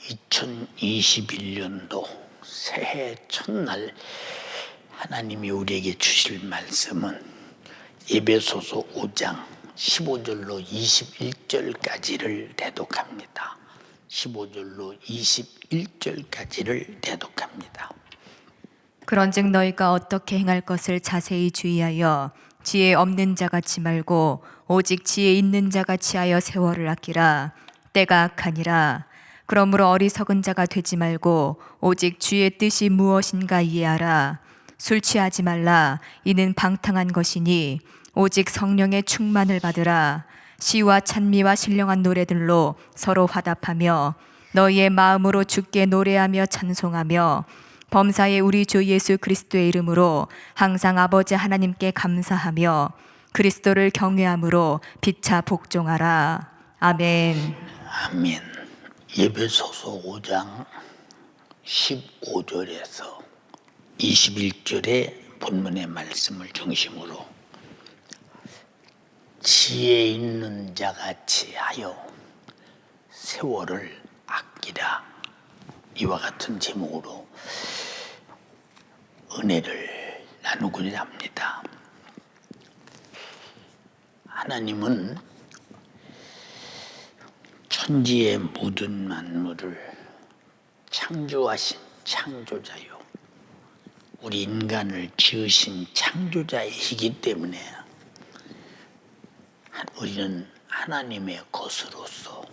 2021년도 새해 첫날 하나님이 우리에게 주실 말씀은 에베소서 5장 15절로 21절까지를 대독합니다. 15절로 21절까지를 대독합니다. 그런즉 너희가 어떻게 행할 것을 자세히 주의하여 지혜 없는 자같이 말고 오직 지혜 있는 자같이 하여 세월을 아끼라. 때가 악하니라. 그러므로 어리석은 자가 되지 말고 오직 주의 뜻이 무엇인가 이해하라. 술 취하지 말라. 이는 방탕한 것이니 오직 성령의 충만을 받으라. 시와 찬미와 신령한 노래들로 서로 화답하며 너희의 마음으로 주께 노래하며 찬송하며 범사의 우리 주 예수 그리스도의 이름으로 항상 아버지 하나님께 감사하며 그리스도를 경외함으로 피차 복종하라. 아멘. 아멘. 에베소서 5장 15절에서 21절의 본문의 말씀을 중심으로 지혜 있는 자같이 하여 세월을 아끼라, 이와 같은 제목으로 은혜를 나누고자 합니다. 하나님은 천지의 모든 만물을 창조하신 창조자요, 우리 인간을 지으신 창조자이시기 때문에 우리는 하나님의 것으로서,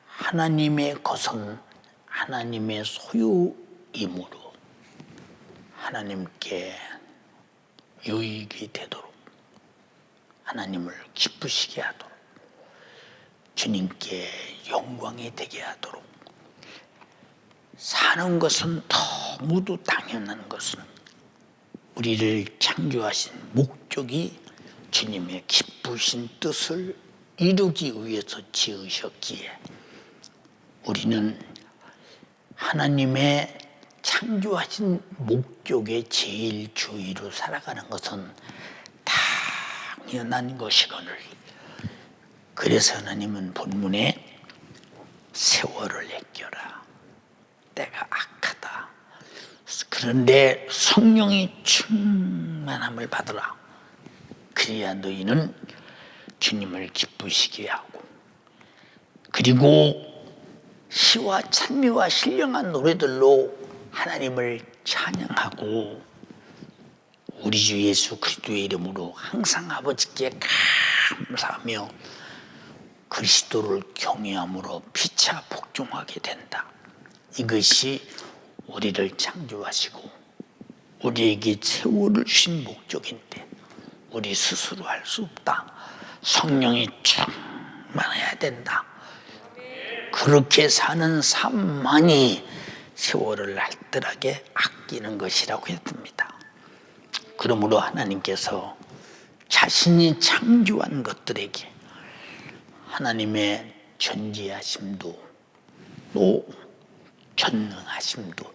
하나님의 것은 하나님의 소유이므로 하나님께 유익이 되도록, 하나님을 기쁘시게 하도록, 주님께 영광이 되게 하도록 사는 것은 너무도 당연한 것은 우리를 창조하신 목적이 주님의 기쁘신 뜻을 이루기 위해서 지으셨기에 우리는 하나님의 창조하신 목적의 제일 주의로 살아가는 것은 당연한 것이거늘, 그래서 하나님은 본문에 세월을 아껴라, 때가 악하다, 그런데 성령이 충만함을 받으라, 그래야 너희는 주님을 기쁘시게 하고, 그리고 시와 찬미와 신령한 노래들로 하나님을 찬양하고 우리 주 예수 그리스도의 이름으로 항상 아버지께 감사하며 그리스도를 경외함으로 피차 복종하게 된다. 이것이 우리를 창조하시고 우리에게 세월을 주신 목적인데 우리 스스로 할 수 없다. 성령이 충만해야 된다. 그렇게 사는 삶만이 세월을 알뜰하게 아끼는 것이라고 했습니다. 그러므로 하나님께서 자신이 창조한 것들에게 하나님의 전지하심도 또 전능하심도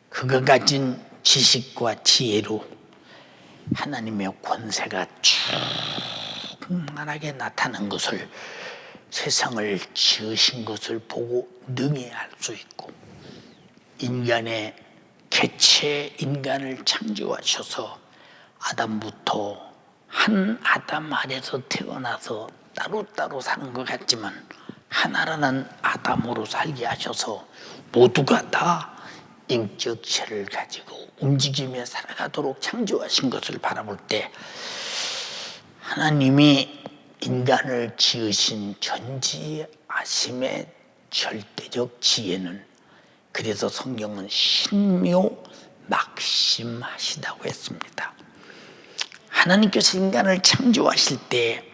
그가 가진 지식과 지혜로 하나님의 권세가 충만하게 나타난 것을, 세상을 지으신 것을 보고 능히 알 수 있고, 인간의 개체 인간을 창조하셔서 아담부터 한 아담 아래서 태어나서 따로따로 사는 것 같지만 하나라는 아담으로 살게 하셔서 모두가 다 인격체를 가지고 움직이며 살아가도록 창조하신 것을 바라볼 때 하나님이 인간을 지으신 전지하심의 절대적 지혜는, 그래서 성경은 신묘 막심하시다고 했습니다. 하나님께서 인간을 창조하실 때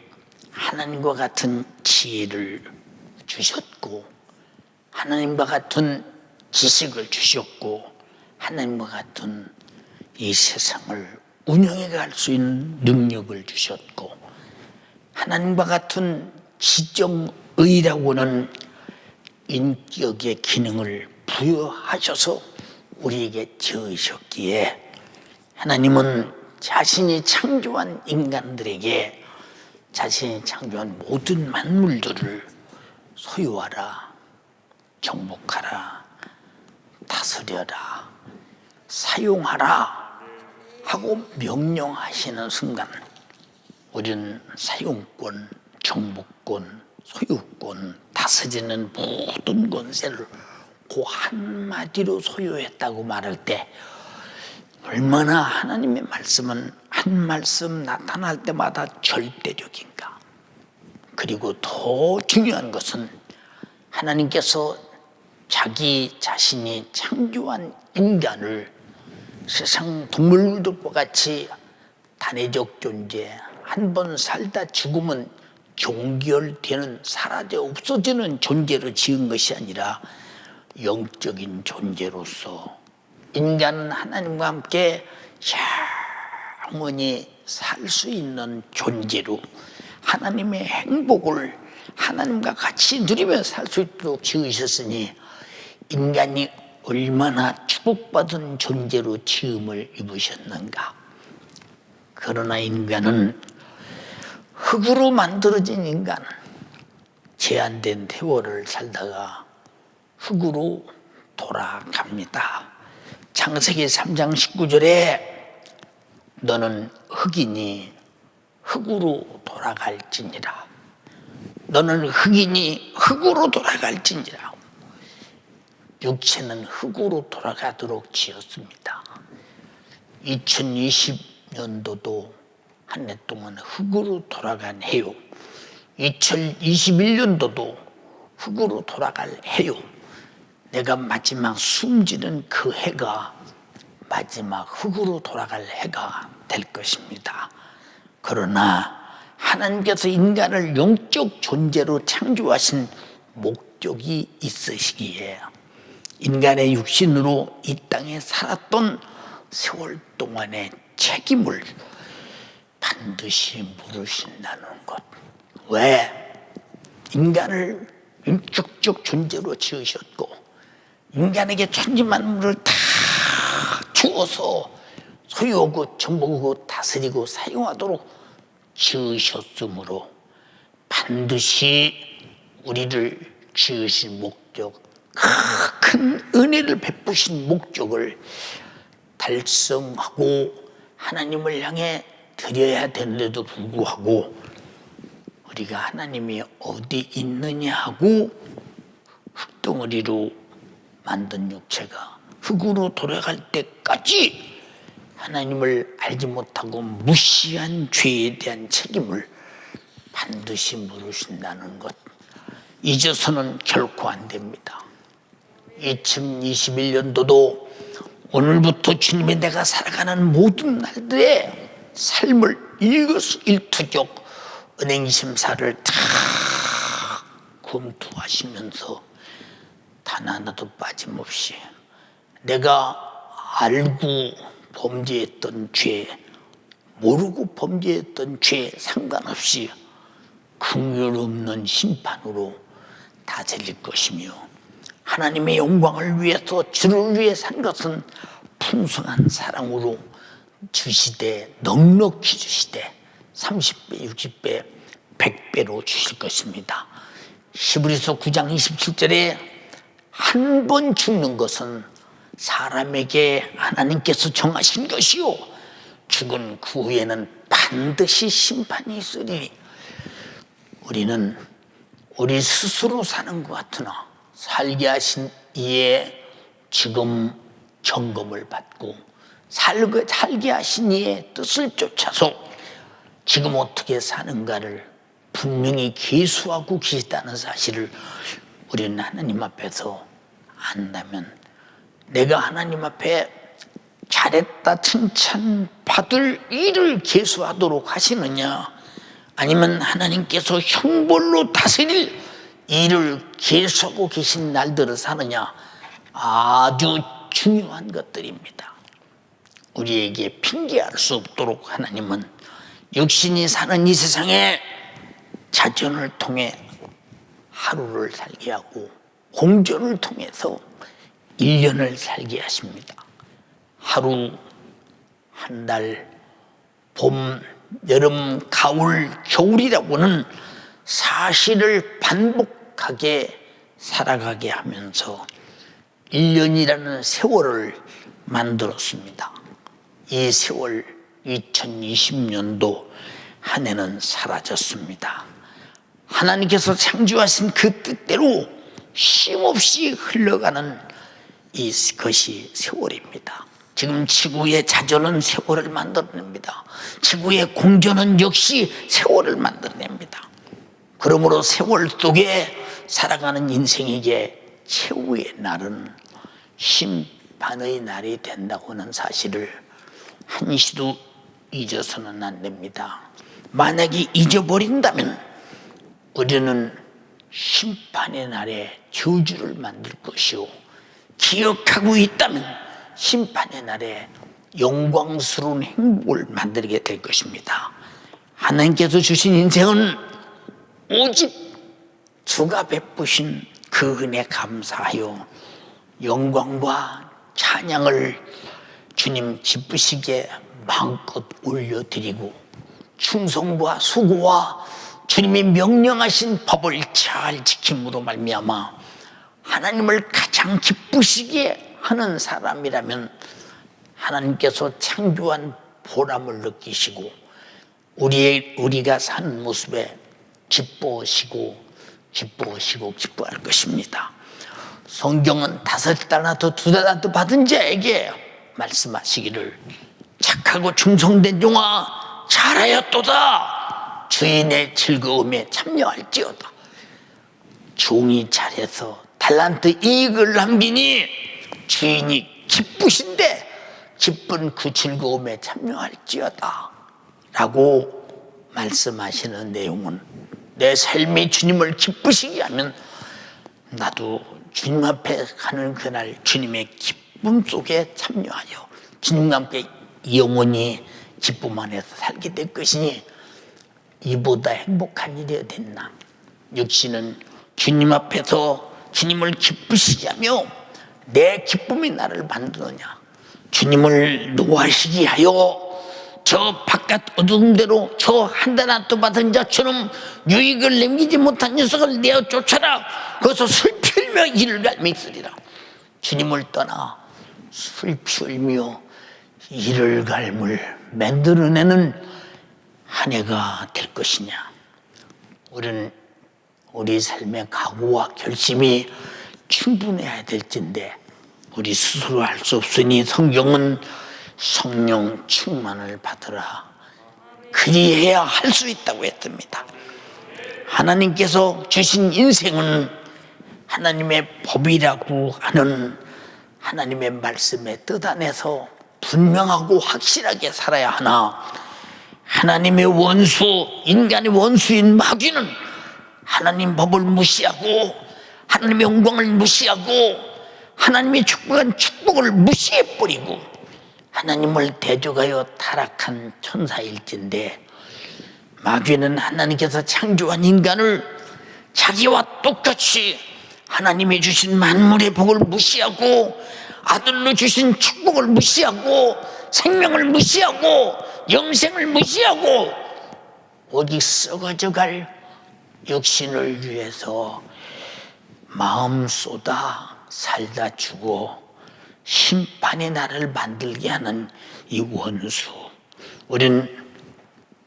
하나님과 같은 지혜를 주셨고 하나님과 같은 지식을 주셨고 하나님과 같은 이 세상을 운영해 갈 수 있는 능력을 주셨고 하나님과 같은 지정의라고는 인격의 기능을 부여하셔서 우리에게 지으셨기에 하나님은 자신이 창조한 인간들에게 자신이 창조한 모든 만물들을 소유하라, 정복하라, 다스려라, 사용하라 하고 명령하시는 순간 우리는 사용권, 정복권, 소유권, 다스리는 모든 권세를 그 한마디로 소유했다고 말할 때 얼마나 하나님의 말씀은 한 말씀 나타날 때마다 절대적인가. 그리고 더 중요한 것은 하나님께서 자기 자신이 창조한 인간을 세상 동물들과 같이 단회적 존재, 한 번 살다 죽으면 종결되는, 사라져 없어지는 존재로 지은 것이 아니라 영적인 존재로서 인간은 하나님과 함께 영원히 살 수 있는 존재로 하나님의 행복을 하나님과 같이 누리며 살 수 있도록 지으셨으니 인간이 얼마나 축복받은 존재로 지음을 입으셨는가. 그러나 인간은 흙으로 만들어진 인간, 제한된 세월을 살다가 흙으로 돌아갑니다. 창세기 3장 19절에 너는 흙이니 흙으로 돌아갈지니라. 너는 흙이니 흙으로 돌아갈지니라. 육체는 흙으로 돌아가도록 지었습니다. 2020년도도 한 해 동안 흙으로 돌아간 해요. 2021년도도 흙으로 돌아갈 해요. 내가 마지막 숨지는 그 해가 마지막 흙으로 돌아갈 해가 될 것입니다. 그러나 하나님께서 인간을 영적 존재로 창조하신 목적이 있으시기에 인간의 육신으로 이 땅에 살았던 세월 동안의 책임을 반드시 물으신다는 것. 왜? 인간을 인격적 존재로 지으셨고 인간에게 천지만물을 다 주어서 소유하고 정복하고 다스리고 사용하도록 지으셨으므로 반드시 우리를 지으신 목적, 큰 은혜를 베푸신 목적을 달성하고 하나님을 향해 드려야 되는데도 불구하고 우리가 하나님이 어디 있느냐 하고 흙덩어리로 만든 육체가 흙으로 돌아갈 때까지 하나님을 알지 못하고 무시한 죄에 대한 책임을 반드시 물으신다는 것, 잊어서는 결코 안 됩니다. 2021년도도 오늘부터 주님의 내가 살아가는 모든 날들의 삶을 일거수일투족 은행심사를 다 검토하시면서 단 하나도 빠짐없이 내가 알고 범죄했던 죄, 모르고 범죄했던 죄 상관없이 긍휼 없는 심판으로 다스릴 것이며 하나님의 영광을 위해서 주를 위해 산 것은 풍성한 사랑으로 주시되 넉넉히 주시되 30배, 60배, 100배로 주실 것입니다. 히브리서 9장 27절에 한 번 죽는 것은 사람에게 하나님께서 정하신 것이요 죽은 그 후에는 반드시 심판이 있으리니 우리는 우리 스스로 사는 것 같으나 살게 하신 이의 지금 점검을 받고 살게 하신 이의 뜻을 쫓아서 지금 어떻게 사는가를 분명히 계수하고 계시다는 사실을 우리는 하나님 앞에서 안다면 내가 하나님 앞에 잘했다 칭찬받을 일을 계수하도록 하시느냐 아니면 하나님께서 형벌로 다스릴 일을 계수하고 계신 날들을 사느냐 아주 중요한 것들입니다. 우리에게 핑계할 수 없도록 하나님은 육신이 사는 이 세상에 자전을 통해 하루를 살게 하고 공전을 통해서 1년을 살게 하십니다. 하루, 한 달, 봄, 여름, 가을, 겨울이라고는 사실을 반복하게 살아가게 하면서 1년이라는 세월을 만들었습니다. 이 세월 2020년도 한 해는 사라졌습니다. 하나님께서 창조하신 그 뜻대로 쉼없이 흘러가는 이것이 세월입니다. 지금 지구의 자전은 세월을 만들어냅니다. 지구의 공전은 역시 세월을 만들어냅니다. 그러므로 세월 속에 살아가는 인생에게 최후의 날은 심판의 날이 된다고 하는 사실을 한시도 잊어서는 안 됩니다. 만약에 잊어버린다면 우리는 심판의 날에 저주를 만들 것이요, 기억하고 있다면 심판의 날에 영광스러운 행복을 만들게 될 것입니다. 하나님께서 주신 인생은 오직 주가 베푸신 그 은혜 감사하여 영광과 찬양을 주님 기쁘시게 마음껏 올려드리고 충성과 수고와 주님이 명령하신 법을 잘 지킴으로 말미암아 하나님을 가장 기쁘시게 하는 사람이라면 하나님께서 창조한 보람을 느끼시고 우리가 사는 모습에 기뻐하시고 기뻐할 것입니다. 성경은 5달란트 2달란트 받은 자에게 말씀하시기를 착하고 충성된 종아 잘하였도다, 주인의 즐거움에 참여할지어다. 종이 잘해서 달란트 이익을 남기니 주인이 기쁘신데 기쁜 그 즐거움에 참여할지어다 라고 말씀하시는 내용은, 내 삶이 주님을 기쁘시게 하면 나도 주님 앞에 가는 그날 주님의 기쁨 속에 참여하여 주님과 함께 영원히 기쁨 안에서 살게 될 것이니 이보다 행복한 일이 어딨나. 육신은 주님 앞에서 주님을 기쁘시게 하며 내 기쁨이 나를 만드느냐, 주님을 노하시게 하여 저 바깥 어둠대로 저 한 달란트 받은 자처럼 유익을 남기지 못한 녀석을 내어 쫓아라. 거기서 슬피 울며 이를 갈며 있으리라. 주님을 떠나 슬피 울며 이를 갈물 만들어내는 한 해가 될 것이냐. 우리는 우리 삶의 각오와 결심이 충분해야 될진데 우리 스스로 할 수 없으니 성경은 성령 충만을 받으라, 그리해야 할 수 있다고 했습니다. 하나님께서 주신 인생은 하나님의 법이라고 하는 하나님의 말씀의 뜻 안에서 분명하고 확실하게 살아야 하나, 하나님의 원수, 인간의 원수인 마귀는 하나님 법을 무시하고 하나님의 영광을 무시하고 하나님의 축복한 축복을 무시해버리고 하나님을 대적하여 타락한 천사일진데, 마귀는 하나님께서 창조한 인간을 자기와 똑같이 하나님이 주신 만물의 복을 무시하고 아들로 주신 축복을 무시하고 생명을 무시하고 영생을 무시하고 오직 썩어져갈 육신을 위해서 마음 쏟아 살다 죽어 심판의 날을 만들게 하는 이 원수, 우리는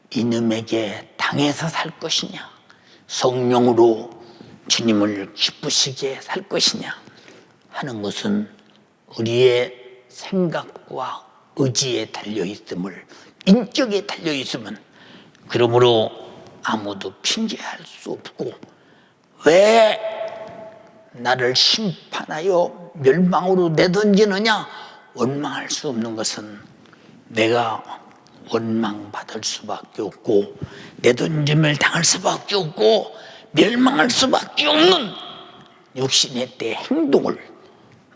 이놈에게 당해서 살 것이냐, 성령으로 주님을 기쁘시게 살 것이냐 하는 것은 우리의 생각과 의지에 달려있음을, 인격에 달려있으면 그러므로 아무도 핑계할 수 없고, 왜 나를 심판하여 멸망으로 내던지느냐, 원망할 수 없는 것은 내가 원망받을 수밖에 없고 내던짐을 당할 수밖에 없고 멸망할 수밖에 없는 육신의 때 행동을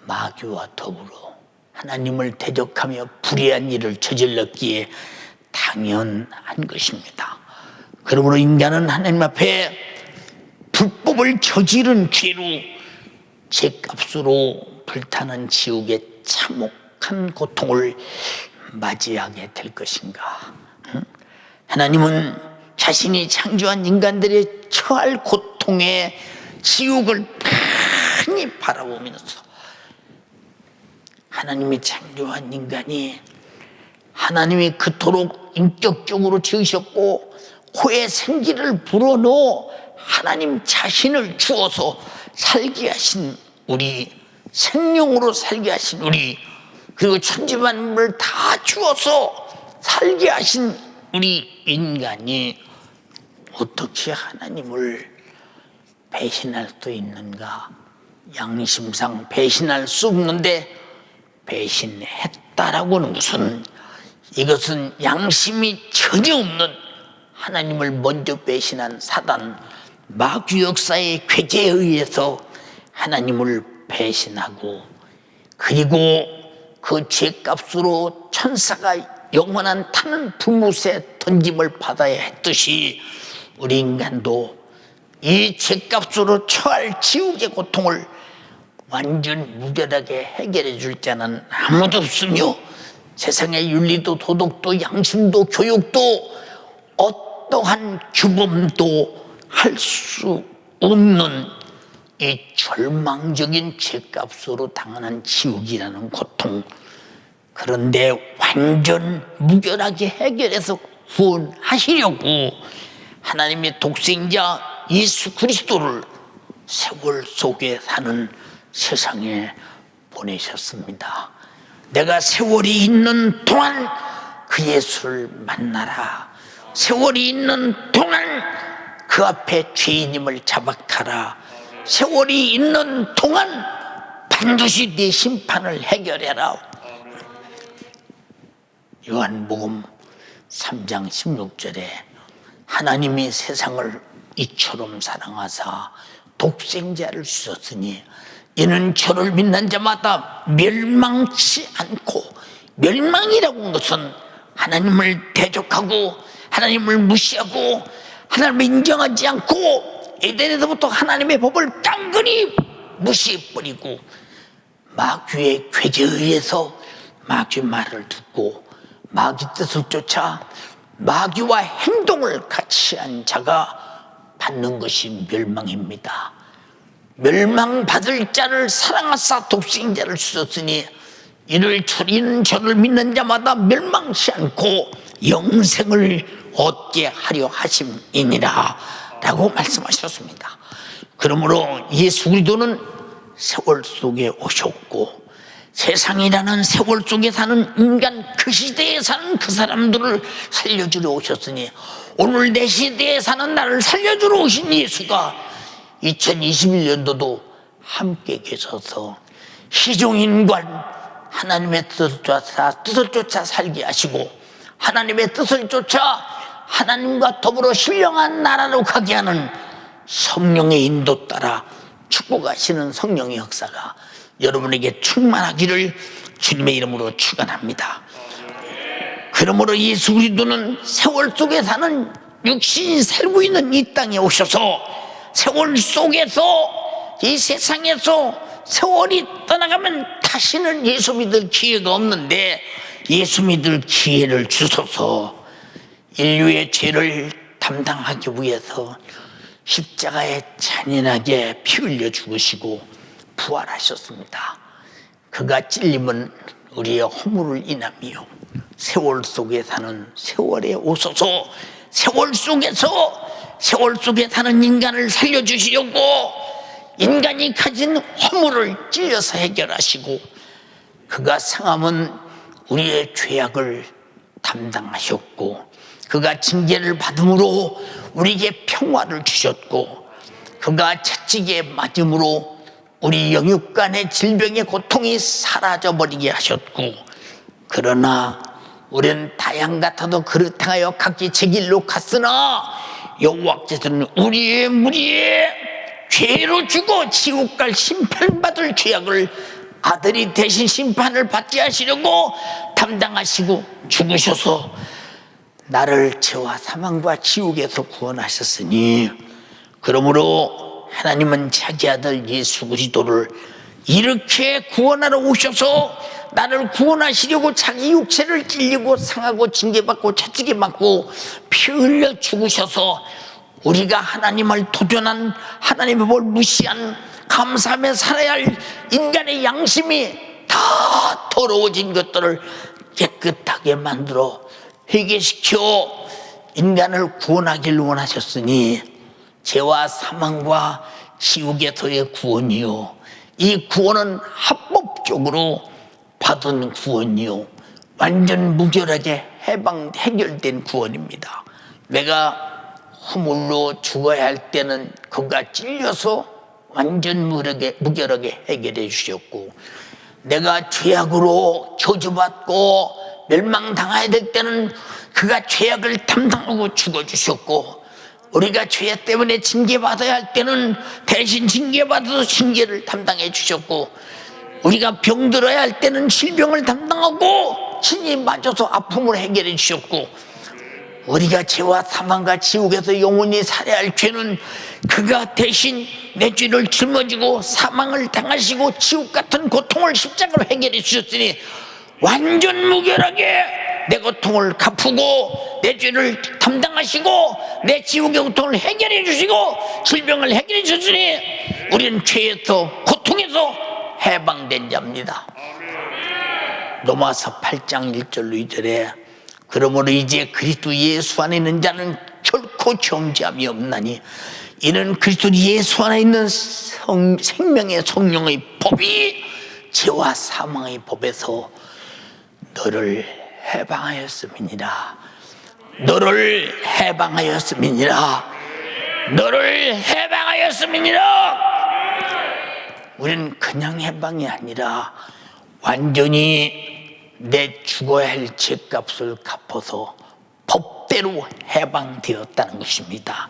마귀와 더불어 하나님을 대적하며 불의한 일을 저질렀기에 당연한 것입니다. 그러므로 인간은 하나님 앞에 불법을 저지른 죄로 죄값으로 불타는 지옥의 참혹한 고통을 맞이하게 될 것인가. 하나님은 자신이 창조한 인간들의 처할 고통의 지옥을 편히 바라보면서 하나님이 창조한 인간이 하나님이 그토록 인격적으로 지으셨고 코에 생기를 불어넣어 하나님 자신을 주어서 살게 하신 우리, 생명으로 살게 하신 우리, 그리고 천지만물을 다 주어서 살게 하신 우리 인간이 어떻게 하나님을 배신할 수 있는가? 양심상 배신할 수 없는데 배신했다라고는 무슨, 이것은 양심이 전혀 없는 하나님을 먼저 배신한 사단 마귀 역사의 궤계에 의해서 하나님을 배신하고, 그리고 그 죄값으로 천사가 영원한 타는 불못에 던짐을 받아야 했듯이 우리 인간도 이 죄값으로 처할 지옥의 고통을 완전 무결하게 해결해 줄 자는 아무도 없으며 세상의 윤리도 도덕도 양심도 교육도 어떠한 규범도 할 수 없는 이 절망적인 죄값으로 당하는 지옥이라는 고통, 그런데 완전 무결하게 해결해서 구원하시려고 하나님의 독생자 예수 그리스도를 세월 속에 사는 세상에 보내셨습니다. 내가 세월이 있는 동안 그 예수를 만나라. 세월이 있는 동안 그 앞에 죄인임을 자박하라. 세월이 있는 동안 반드시 네 심판을 해결해라. 요한복음 3장 16절에 하나님이 세상을 이처럼 사랑하사 독생자를 주셨으니 이는 저를 믿는 자마다 멸망치 않고, 멸망이라고 하는 것은 하나님을 대적하고 하나님을 무시하고 하나님을 인정하지 않고 에덴에서부터 하나님의 법을 깡그리 무시해버리고 마귀의 궤계에 의해서 마귀 말을 듣고 마귀 뜻을 쫓아 마귀와 행동을 같이 한 자가 받는 것이 멸망입니다. 멸망받을 자를 사랑하사 독생자를 주셨으니 이는 저를 믿는 자마다 멸망치 않고 영생을 얻게 하려 하심이니라 라고 말씀하셨습니다. 그러므로 예수 그리스도는 세월 속에 오셨고 세상이라는 세월 속에 사는 인간, 그 시대에 사는 그 사람들을 살려주러 오셨으니 오늘 내 시대에 사는 나를 살려주러 오신 예수가 2021년도도 함께 계셔서 희종인간 하나님의 뜻을 쫓아 살게 하시고 하나님의 뜻을 쫓아 하나님과 더불어 신령한 나라로 가게 하는 성령의 인도 따라 축복하시는 성령의 역사가 여러분에게 충만하기를 주님의 이름으로 축원합니다. 그러므로 예수 그리스도는 세월 속에 사는 육신이 살고 있는 이 땅에 오셔서 세월 속에서 이 세상에서 세월이 떠나가면 다시는 예수 믿을 기회가 없는데 예수 믿을 기회를 주셔서 인류의 죄를 담당하기 위해서 십자가에 잔인하게 피 흘려 죽으시고 부활하셨습니다. 그가 찔림은 우리의 허물을 인하며 세월 속에 사는 세월에 오셔서 세월 속에 사는 인간을 살려주시려고 인간이 가진 허물을 찔려서 해결하시고 그가 상함은 우리의 죄악을 담당하셨고 그가 징계를 받음으로 우리에게 평화를 주셨고 그가 채찍에 맞음으로 우리 영육간의 질병의 고통이 사라져버리게 하셨고 그러나 우리는 다양 같아도 그렇다하여 각기 제 길로 갔으나 여호와께서는 우리의 무리에 죄로 죽어 지옥 갈 심판받을 죄악을 아들이 대신 심판을 받게 하시려고 담당하시고 죽으셔서 나를 죄와 사망과 지옥에서 구원하셨으니 그러므로 하나님은 자기 아들 예수 그리스도를 이렇게 구원하러 오셔서 나를 구원하시려고 자기 육체를 찔리고 상하고 징계받고 채찍에 맞고 피 흘려 죽으셔서 우리가 하나님을 도전한 하나님의 법을 무시한 감사하며 살아야 할 인간의 양심이 다 더러워진 것들을 깨끗하게 만들어 회개시켜 인간을 구원하기를 원하셨으니 죄와 사망과 지옥에서의 구원이요, 이 구원은 합법적으로 받은 구원이요, 완전 무결하게 해결된 구원입니다. 내가 허물로 죽어야 할 때는 그가 찔려서 완전 무결하게 해결해 주셨고, 내가 죄악으로 저주받고 멸망당해야 될 때는 그가 죄악을 담당하고 죽어주셨고, 우리가 죄 때문에 징계받아야 할 때는 대신 징계받아서 징계를 담당해 주셨고, 우리가 병들어야 할 때는 질병을 담당하고 친히 맞아서 아픔을 해결해 주셨고, 우리가 죄와 사망과 지옥에서 영원히 살아야 할 죄는 그가 대신 내 죄를 짊어지고 사망을 당하시고 지옥 같은 고통을 십자가로 해결해 주셨으니 완전 무결하게 내 고통을 갚고 내 죄를 담당하시고 내 지옥의 고통을 해결해 주시고 질병을 해결해 주시니 우리는 죄에서 고통에서 해방된 자입니다. 로마서 8장 1절로 2절에 그러므로 이제 그리스도 예수 안에 있는 자는 결코 정죄함이 없나니 이는 그리스도 예수 안에 있는 생명의 성령의 법이 죄와 사망의 법에서 너를 해방하였음이니라. 너를 해방하였음이니라. 너를 해방하였음이니라. 우리는 그냥 해방이 아니라 완전히 내 죽어야 할 죄값을 갚아서 법대로 해방되었다는 것입니다.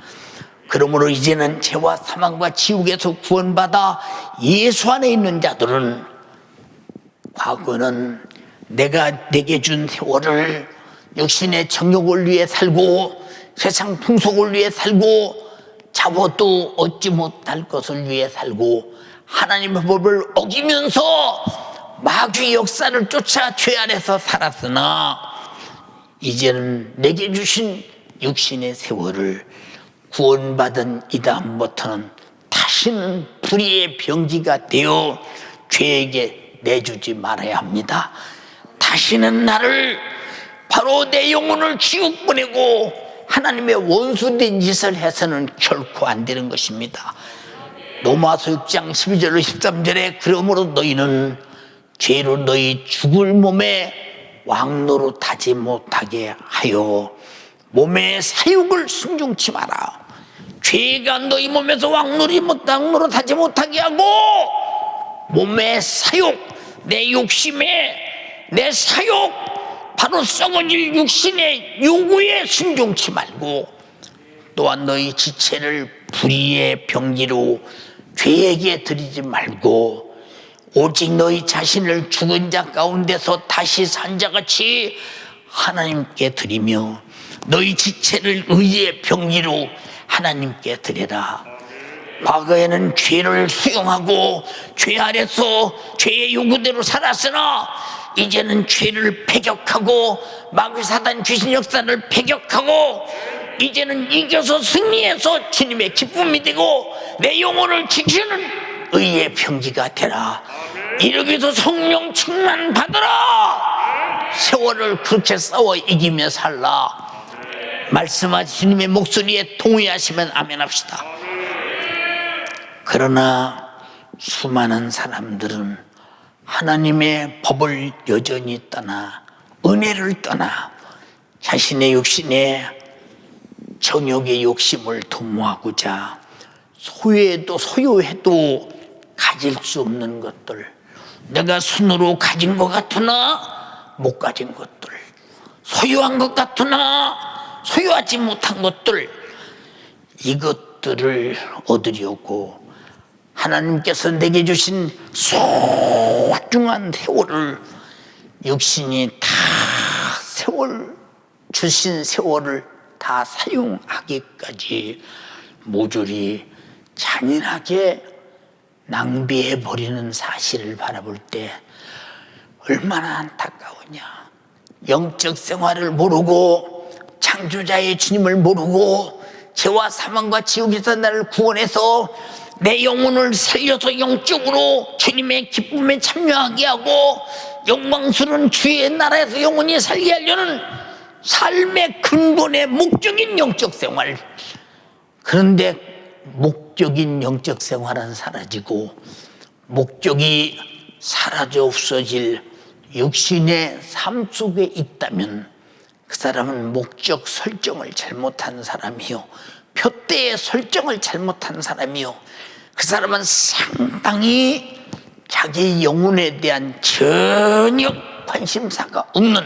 그러므로 이제는 죄와 사망과 지옥에서 구원받아 예수 안에 있는 자들은 과거는 내가 내게 준 세월을 육신의 정욕을 위해 살고 세상 풍속을 위해 살고 잡아도 얻지 못할 것을 위해 살고 하나님의 법을 어기면서 마귀의 역사를 쫓아 죄 안에서 살았으나 이제는 내게 주신 육신의 세월을 구원받은 이 다음부터는 다시는 불의의 병기가 되어 죄에게 내주지 말아야 합니다. 다시는 나를 바로 내 영혼을 지옥 보내고 하나님의 원수된 짓을 해서는 결코 안 되는 것입니다. 로마서 6장 12절로 13절에 그러므로 너희는 죄로 너희 죽을 몸에 왕노릇하지 못하게 하여 몸의 사육을 순종치 마라. 죄가 너희 몸에서 왕노릇하지 못하게 하고 몸의 사육, 내 욕심에 내 사육, 바로 썩어질 육신의 요구에 순종치 말고 또한 너희 지체를 불의의 병기로 죄에게 드리지 말고 오직 너희 자신을 죽은 자 가운데서 다시 산 자같이 하나님께 드리며 너희 지체를 의의 병기로 하나님께 드리라. 과거에는 죄를 수용하고 죄 아래서 죄의 요구대로 살았으나 이제는 죄를 배격하고 마귀 사단 귀신 역사를 배격하고 이제는 이겨서 승리해서 주님의 기쁨이 되고 내 영혼을 지키는 의의 병기가 되라. 이러기서 성령 충만 받으라. 세월을 그렇게 싸워 이기며 살라. 말씀하신 주님의 목소리에 동의하시면 아멘 합시다. 그러나 수많은 사람들은 하나님의 법을 여전히 떠나 은혜를 떠나 자신의 육신의 정욕의 욕심을 도모하고자 소유해도 가질 수 없는 것들, 내가 손으로 가진 것 같으나 못 가진 것들, 소유한 것 같으나 소유하지 못한 것들, 이것들을 얻으려고 하나님께서 내게 주신 소중한 세월을 육신이 다 주신 세월을 다 사용하기까지 모조리 잔인하게 낭비해 버리는 사실을 바라볼 때 얼마나 안타까우냐. 영적 생활을 모르고 창조자의 주님을 모르고 죄와 사망과 지옥에서 나를 구원해서 내 영혼을 살려서 영적으로 주님의 기쁨에 참여하게 하고 영광스러운 주의 나라에서 영원히 살게 하려는 삶의 근본의 목적인 영적 생활. 그런데 목적인 영적 생활은 사라지고 목적이 사라져 없어질 육신의 삶 속에 있다면 그 사람은 목적 설정을 잘못한 사람이요, 표대의 설정을 잘못한 사람이요, 그 사람은 상당히 자기 영혼에 대한 전혀 관심사가 없는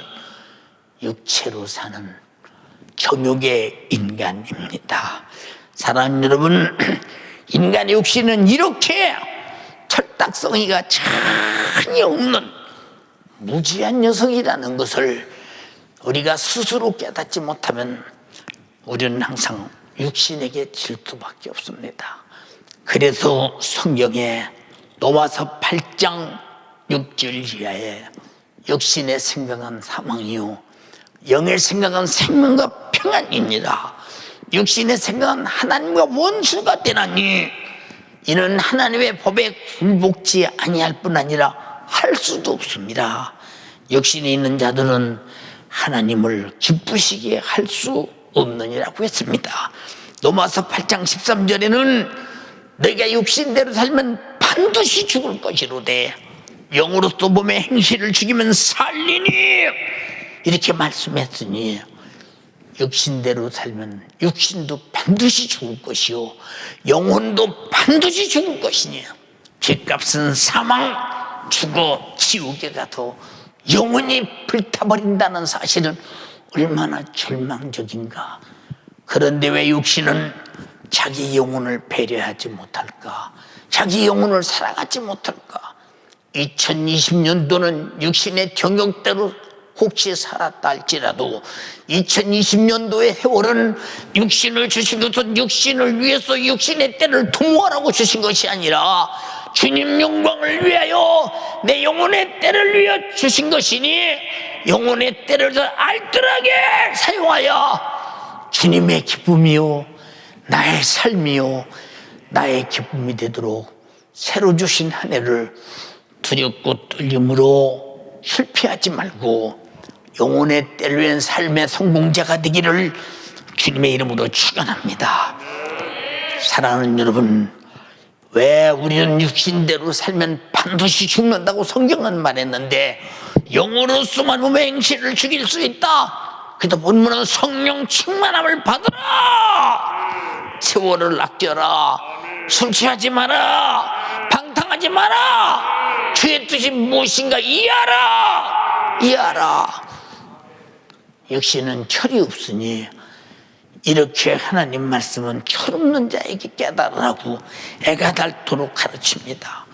육체로 사는 정욕의 인간입니다. 사랑하는 여러분, 인간의 육신은 이렇게 철딱서니가 전혀 없는 무지한 녀석이라는 것을 우리가 스스로 깨닫지 못하면 우리는 항상 육신에게 질 수밖에 없습니다. 그래서 성경에 로마서 8장 6절 이하에 육신의 생각은 사망이요 영의 생각은 생명과 평안이니라. 육신의 생각은 하나님과 원수가 되나니 이는 하나님의 법에 굴복지 아니할 뿐 아니라 할 수도 없습니다. 육신에 있는 자들은 하나님을 기쁘시게 할 수 없느니라고 했습니다. 로마서 8장 13절에는 너희가 육신대로 살면 반드시 죽을 것이로되 영으로서 몸의 행실을 죽이면 살리니 이렇게 말씀했으니 육신대로 살면 육신도 반드시 죽을 것이요 영혼도 반드시 죽을 것이니 죗값은 사망, 죽어 지옥에 가서 영원히 불타버린다는 사실은 얼마나 절망적인가. 그런데 왜 육신은 자기 영혼을 배려하지 못할까? 자기 영혼을 사랑하지 못할까? 2020년도는 육신의 정욕대로 혹시 살았다 할지라도 2020년도의 세월은 육신을 주신 것은 육신을 위해서 육신의 때를 도모하라고 주신 것이 아니라 주님 영광을 위하여 내 영혼의 때를 위해 주신 것이니 영혼의 때를 더 알뜰하게 사용하여 주님의 기쁨이요 나의 삶이요 나의 기쁨이 되도록 새로 주신 한 해를 두렵고 떨림으로 실패하지 말고 영혼의 때를 위한 삶의 성공자가 되기를 주님의 이름으로 축원합니다. 사랑하는 여러분, 왜 우리는 육신대로 살면 반드시 죽는다고 성경은 말했는데 영으로서만 몸의 행실을 죽일 수 있다. 그래서 본문은 성령 충만함을 받으라, 세월을 아껴라, 술 취하지 마라, 방탕하지 마라, 주의 뜻이 무엇인가 이해하라. 육신은 철이 없으니 이렇게 하나님 말씀은 철없는 자에게 깨달으라고 애가 닳도록 가르칩니다.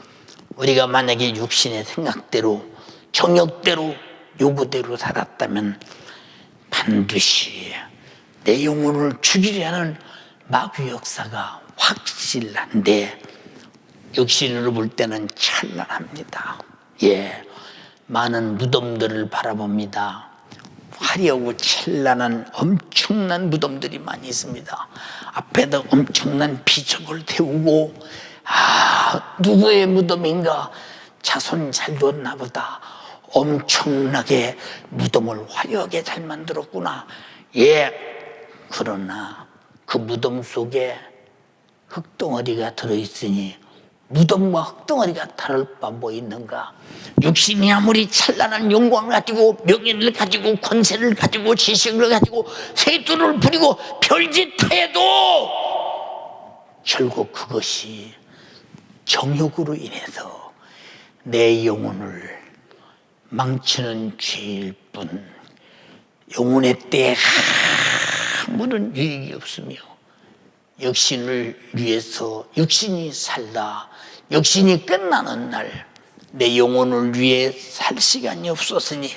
우리가 만약에 육신의 생각대로 정욕대로 요구대로 살았다면 반드시 내 영혼을 죽이려 하는 마귀 역사가 확실한데 육신으로 볼 때는 찬란합니다. 많은 무덤들을 바라봅니다. 화려하고 찬란한 엄청난 무덤들이 많이 있습니다. 앞에다 엄청난 비석을 세우고 누구의 무덤인가, 자손 잘 뒀나 보다, 엄청나게 무덤을 화려하게 잘 만들었구나. 그러나 그 무덤 속에 흙덩어리가 들어있으니 무덤과 흙덩어리가 다를 바 뭐 있는가? 육신이 아무리 찬란한 영광을 가지고 명예를 가지고 권세를 가지고 지식을 가지고 세수를 부리고 별짓해도 결국 그것이 정욕으로 인해서 내 영혼을 망치는 죄일 뿐 영혼의 때에 아무런 유익이 없으며 육신을 위해서 육신이 살다 육신이 끝나는 날 내 영혼을 위해 살 시간이 없었으니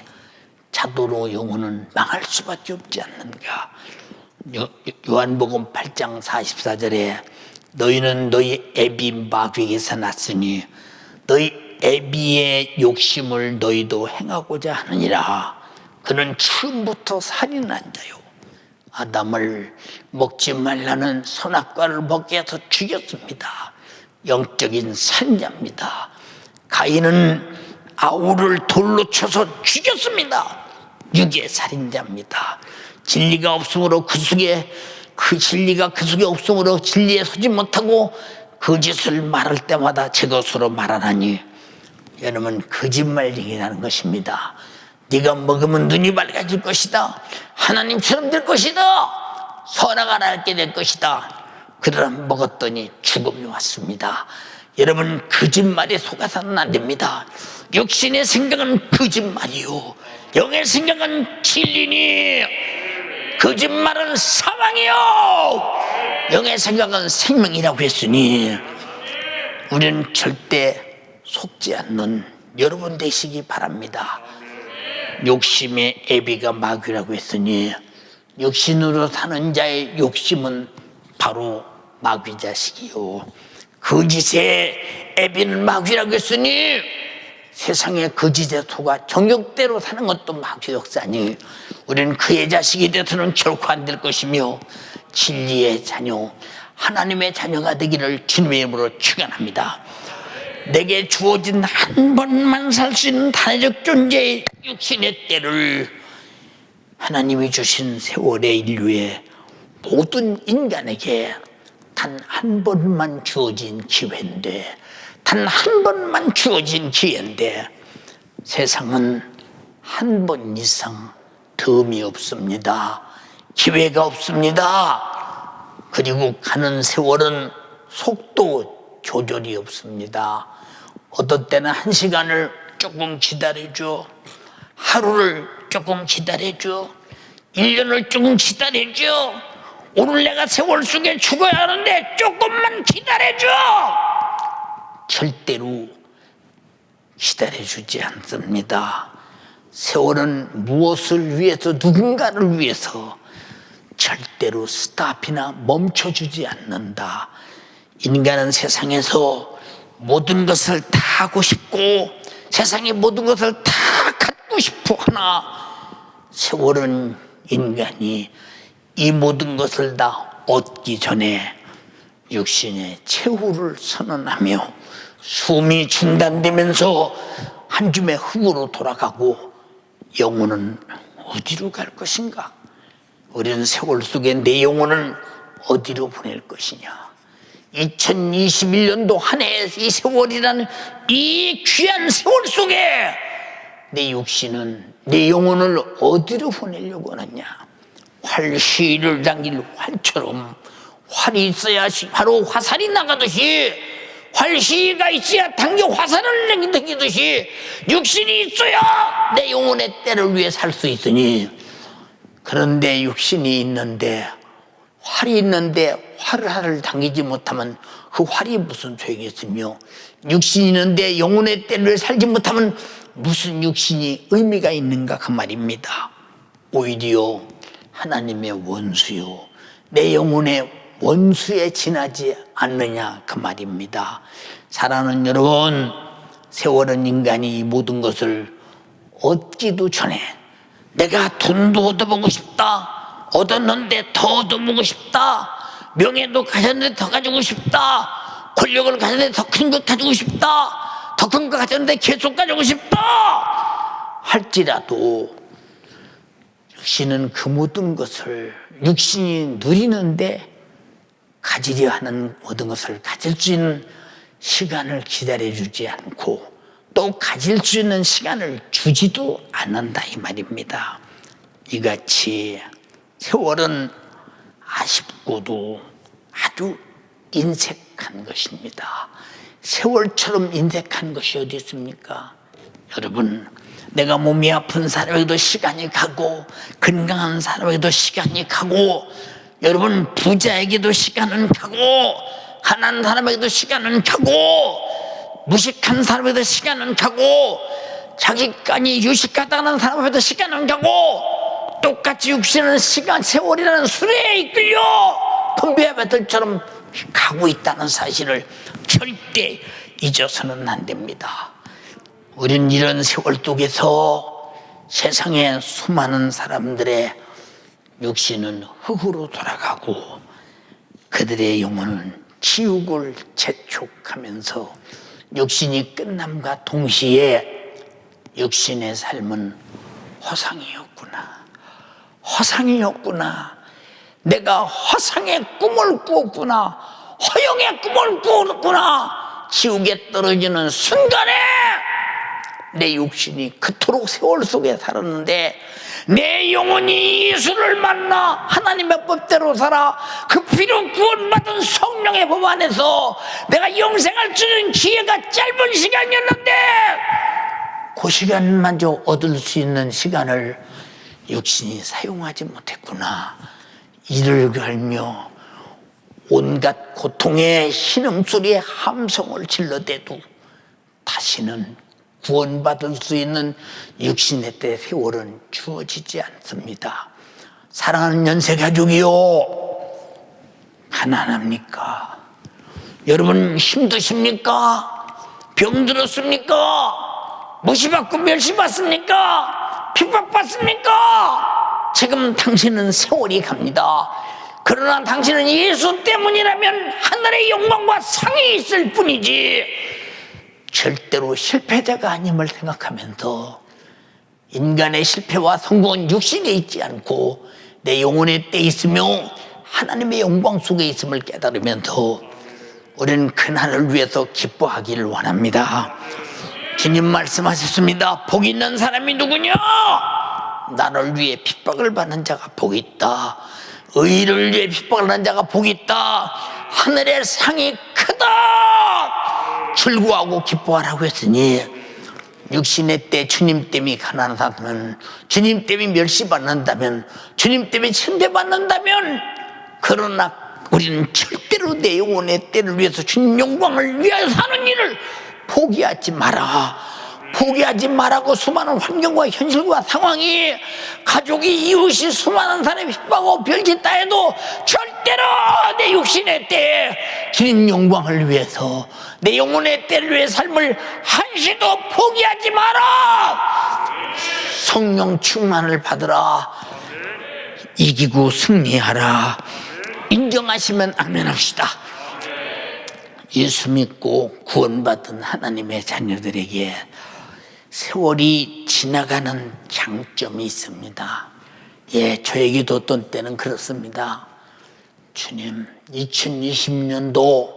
자도로 영혼은 망할 수밖에 없지 않는가. 요한복음 8장 44절에 너희는 너희 애비 마귀에게서 났으니 너희 애비의 욕심을 너희도 행하고자 하느니라. 그는 처음부터 살인한 자요 아담을 먹지 말라는 선악과를 먹게 해서 죽였습니다. 영적인 살인자입니다. 가인은 아우를 돌로 쳐서 죽였습니다. 육의 살인자입니다. 진리가 없으므로 그 속에 없으므로 진리에 서지 못하고 거짓을 말할 때마다 제 것으로 말하나니 여러분 거짓말이라는 것입니다. 네가 먹으면 눈이 밝아질 것이다. 하나님처럼 될 것이다. 선악을 알게 될 것이다. 그러나 먹었더니 죽음이 왔습니다. 여러분 거짓말에 속아서는 안 됩니다. 육신의 생각은 거짓말이요, 영의 생각은 진리니. 거짓말은 사망이요, 영의 생각은 생명이라고 했으니 우리는 절대 속지 않는 여러분 되시기 바랍니다. 욕심의 애비가 마귀라고 했으니 육신으로 사는 자의 욕심은 바로 마귀 자식이요, 거짓의 애비는 마귀라고 했으니 세상의 거짓에 속아 정욕대로 사는 것도 마귀 역사니 우리는 그의 자식이 되어서는 결코 안 될 것이며 진리의 자녀, 하나님의 자녀가 되기를 주님의 이름으로 축원합니다. 내게 주어진 한 번만 살 수 있는 단회적 존재의 육신의 때를 하나님이 주신 세월의 인류의 모든 인간에게 단 한 번만 주어진 기회인데, 단 한 번만 주어진 기회인데 세상은 한 번 이상 덤이 없습니다. 기회가 없습니다. 그리고 가는 세월은 속도 조절이 없습니다. 어떤 때는 1시간을 조금 기다려줘, 하루를 조금 기다려줘, 1년을 조금 기다려줘. 오늘 내가 세월 속에 죽어야 하는데 조금만 기다려줘. 절대로 기다려주지 않습니다. 세월은 무엇을 위해서, 누군가를 위해서 절대로 스탑이나 멈춰주지 않는다. 인간은 세상에서 모든 것을 다 하고 싶고 세상의 모든 것을 다 갖고 싶어 하나 세월은 인간이 이 모든 것을 다 얻기 전에 육신의 최후를 선언하며 숨이 중단되면서 한 줌의 흙으로 돌아가고 영혼은 어디로 갈 것인가? 우리는 세월 속에 내 영혼을 어디로 보낼 것이냐? 2021년도 한 해 이 세월이라는 이 귀한 세월 속에 내 육신은, 내 영혼을 어디로 보내려고 하느냐? 활시를 당길 활처럼 활이 있어야지 바로 화살이 나가듯이, 활시가 있어야 당겨 화살을 당기듯이 육신이 있어야 내 영혼의 때를 위해 살 수 있으니, 그런데 육신이 있는데 활이 있는데 활을 당기지 못하면 그 활이 무슨 소용이 있으며, 육신이 있는데 영혼의 때를 살지 못하면 무슨 육신이 의미가 있는가 그 말입니다. 오히려 하나님의 원수요, 내 영혼의 원수에 지나지 않느냐 그 말입니다. 사랑하는 여러분, 세월은 인간이 이 모든 것을 얻기도 전에 내가 돈도 얻어보고 싶다, 얻었는데 더 얻어보고 싶다, 명예도 가졌는데 더 가지고 싶다, 권력을 가졌는데 더 큰 것 가지고 싶다, 더 큰 거 가졌는데 계속 가지고 싶다 할지라도 육신은 그 모든 것을, 육신이 누리는데 가지려 하는 모든 것을 가질 수 있는 시간을 기다려주지 않고 또 가질 수 있는 시간을 주지도 않는다 이 말입니다. 이같이 세월은 아쉽고도 아주 인색한 것입니다. 세월처럼 인색한 것이 어디 있습니까? 여러분, 내가 몸이 아픈 사람에게도 시간이 가고 건강한 사람에게도 시간이 가고, 여러분 부자에게도 시간은 가고 가난한 사람에게도 시간은 가고 무식한 사람에게도 시간은 가고 자기간이 유식하다는 사람에게도 시간은 가고, 똑같이 육신은 시간, 세월이라는 수레에 이끌려 덤벼 배들처럼 가고 있다는 사실을 절대 잊어서는 안 됩니다. 우린 이런 세월 속에서 세상의 수많은 사람들의 육신은 흙으로 돌아가고 그들의 영혼은 지옥을 재촉하면서 육신이 끝남과 동시에 육신의 삶은 허상이었구나. 허상이었구나. 내가 허상의 꿈을 꾸었구나. 허영의 꿈을 꾸었구나. 지옥에 떨어지는 순간에 내 육신이 그토록 세월 속에 살았는데 내 영혼이 예수를 만나 하나님의 법대로 살아 그 피로 구원받은 성령의 법 안에서 내가 영생할 수 있는 기회가 짧은 시간이었는데 그 시간마저 얻을 수 있는 시간을 육신이 사용하지 못했구나. 이를 갈며 온갖 고통의 신음소리에 함성을 질러대도 다시는 구원받을 수 있는 육신의 때 세월은 주어지지 않습니다. 사랑하는 연세가족이요, 가난합니까? 여러분 힘드십니까? 병들었습니까? 무시받고 멸시받습니까? 핍박받습니까? 지금 당신은 세월이 갑니다. 그러나 당신은 예수 때문이라면 하늘의 영광과 상이 있을 뿐이지 절대로 실패자가 아님을 생각하면서 인간의 실패와 성공은 육신에 있지 않고 내 영혼의 때 있으며 하나님의 영광 속에 있음을 깨달으면서 우리는 그날을 위해서 기뻐하기를 원합니다. 주님 말씀하셨습니다. 복이 있는 사람이 누구냐? 나를 위해 핍박을 받는 자가 복이 있다. 의를 위해 핍박을 받는 자가 복이 있다. 하늘의 상이 크다. 즐거워하고 기뻐하라고 했으니 육신의 때 주님 때문에 가난하다면, 주님 때문에 멸시받는다면, 주님 때문에 천대받는다면, 그러나 우리는 절대로 내 영혼의 때를 위해서 주님 영광을 위하여 사는 일을 포기하지 마라. 포기하지 말라고. 수많은 환경과 현실과 상황이, 가족이, 이웃이 수많은 사람이 핍박하고 별짓다 해도 절대로 내 육신의 때에 주님 영광을 위해서, 내 영혼의 때를 위해 삶을 한시도 포기하지 마라. 성령 충만을 받으라. 이기고 승리하라. 인정하시면 아멘 합시다. 예수 믿고 구원받은 하나님의 자녀들에게 세월이 지나가는 장점이 있습니다. 예, 저에게도 어떤 때는 그렇습니다. 주님, 2020년도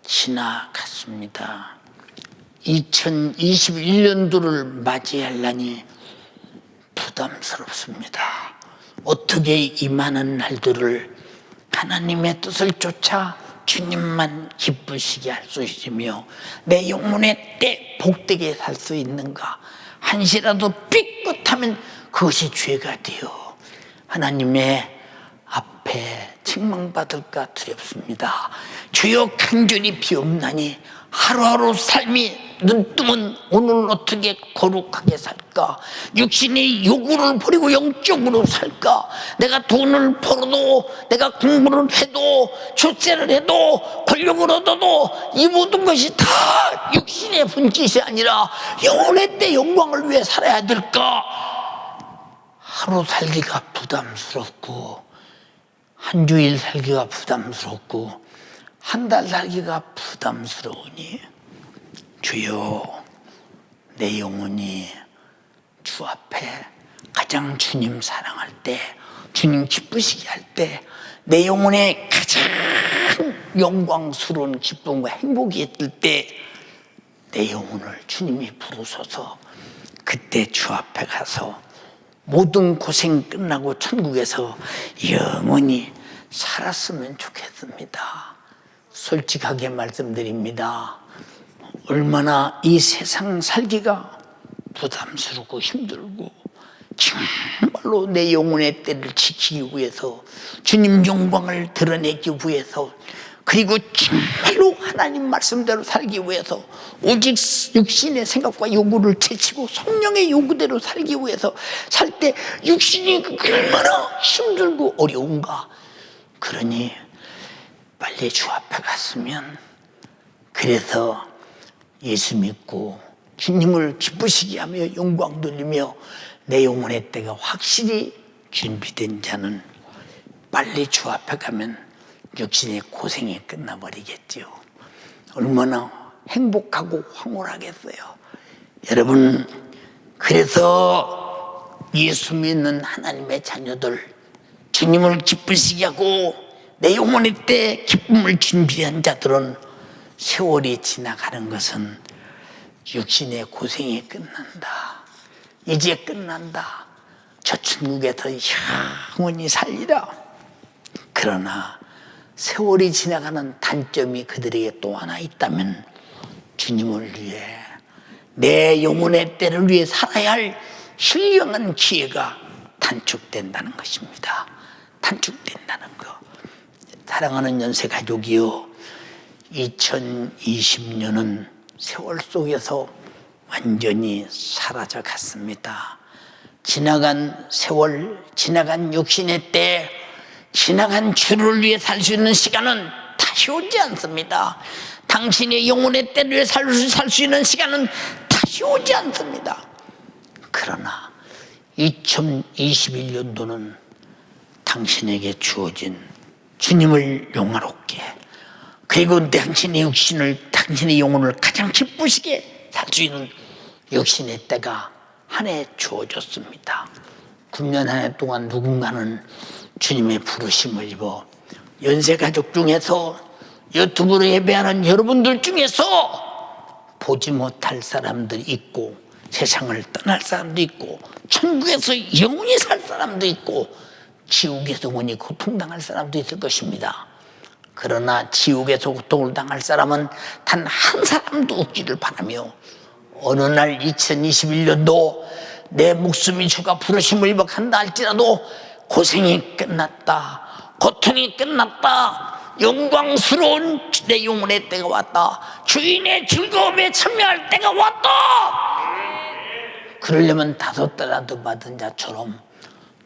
지나갔습니다. 2021년도를 맞이하려니 부담스럽습니다. 어떻게 이 많은 날들을 하나님의 뜻을 쫓아 주님만 기쁘시게 할 수 있으며 내 영혼의 때 복되게 살 수 있는가? 한시라도 삐끗하면 그것이 죄가 되어 하나님의 앞에 책망받을까 두렵습니다. 주여 간절히 비옵나니 하루하루 삶이 눈뜨면 오늘 어떻게 거룩하게 살까? 육신의 요구를 버리고 영적으로 살까? 내가 돈을 벌어도, 내가 공부를 해도, 출세를 해도, 권력을 얻어도 이 모든 것이 다 육신의 분깃이 아니라 영혼의 때 영광을 위해 살아야 될까? 하루 살기가 부담스럽고, 한 주일 살기가 부담스럽고, 한 달 살기가 부담스러우니 주여, 내 영혼이 주 앞에 가장 주님 사랑할 때, 주님 기쁘시게 할 때, 내 영혼에 가장 영광스러운 기쁨과 행복이 있을 때 내 영혼을 주님이 부르소서. 그때 주 앞에 가서 모든 고생 끝나고 천국에서 영원히 살았으면 좋겠습니다. 솔직하게 말씀드립니다. 얼마나 이 세상 살기가 부담스럽고 힘들고 정말로 내 영혼의 때를 지키기 위해서, 주님 영광을 드러내기 위해서, 그리고 정말로 하나님 말씀대로 살기 위해서, 오직 육신의 생각과 요구를 제치고 성령의 요구대로 살기 위해서 살 때 육신이 얼마나 힘들고 어려운가. 그러니 빨리 주 앞에 갔으면, 그래서 예수 믿고 주님을 기쁘시게 하며 영광 돌리며 내 영혼의 때가 확실히 준비된 자는 빨리 주 앞에 가면 육신의 고생이 끝나버리겠지요. 얼마나 행복하고 황홀하겠어요. 여러분, 그래서 예수 믿는 하나님의 자녀들, 주님을 기쁘시게 하고 내 영혼의 때 기쁨을 준비한 자들은 세월이 지나가는 것은 육신의 고생이 끝난다. 이제 끝난다. 저 천국에서 영원히 살리라. 그러나 세월이 지나가는 단점이 그들에게 또 하나 있다면 주님을 위해 내 영혼의 때를 위해 살아야 할 신령한 기회가 단축된다는 것입니다. 단축된다는 것. 사랑하는 연세가족이요, 2020년은 세월 속에서 완전히 사라져 갔습니다. 지나간 세월, 지나간 육신의 때, 지나간 주를 위해 살 수 있는 시간은 다시 오지 않습니다. 당신의 영혼의 때를 위해 살 수 있는 시간은 다시 오지 않습니다. 그러나 2021년도는 당신에게 주어진 주님을 영화롭게, 그리고 당신의 육신을, 당신의 영혼을 가장 기쁘시게 살 수 있는 육신의 때가 한 해 주어졌습니다. 9년 한 해 동안 누군가는 주님의 부르심을 입어 연세가족 중에서, 유튜브로 예배하는 여러분들 중에서 보지 못할 사람들이 있고, 세상을 떠날 사람도 있고, 천국에서 영원히 살 사람도 있고, 지옥에서 영원히 고통당할 사람도 있을 것입니다. 그러나 지옥에서 고통을 당할 사람은 단 한 사람도 없기를 바라며, 어느 날 2021년도 내 목숨이 주가 부르심을 입어 간다 할지라도 고생이 끝났다, 고통이 끝났다, 영광스러운 내 영혼의 때가 왔다, 주인의 즐거움에 참여할 때가 왔다. 그러려면 5달란트 받은 자처럼,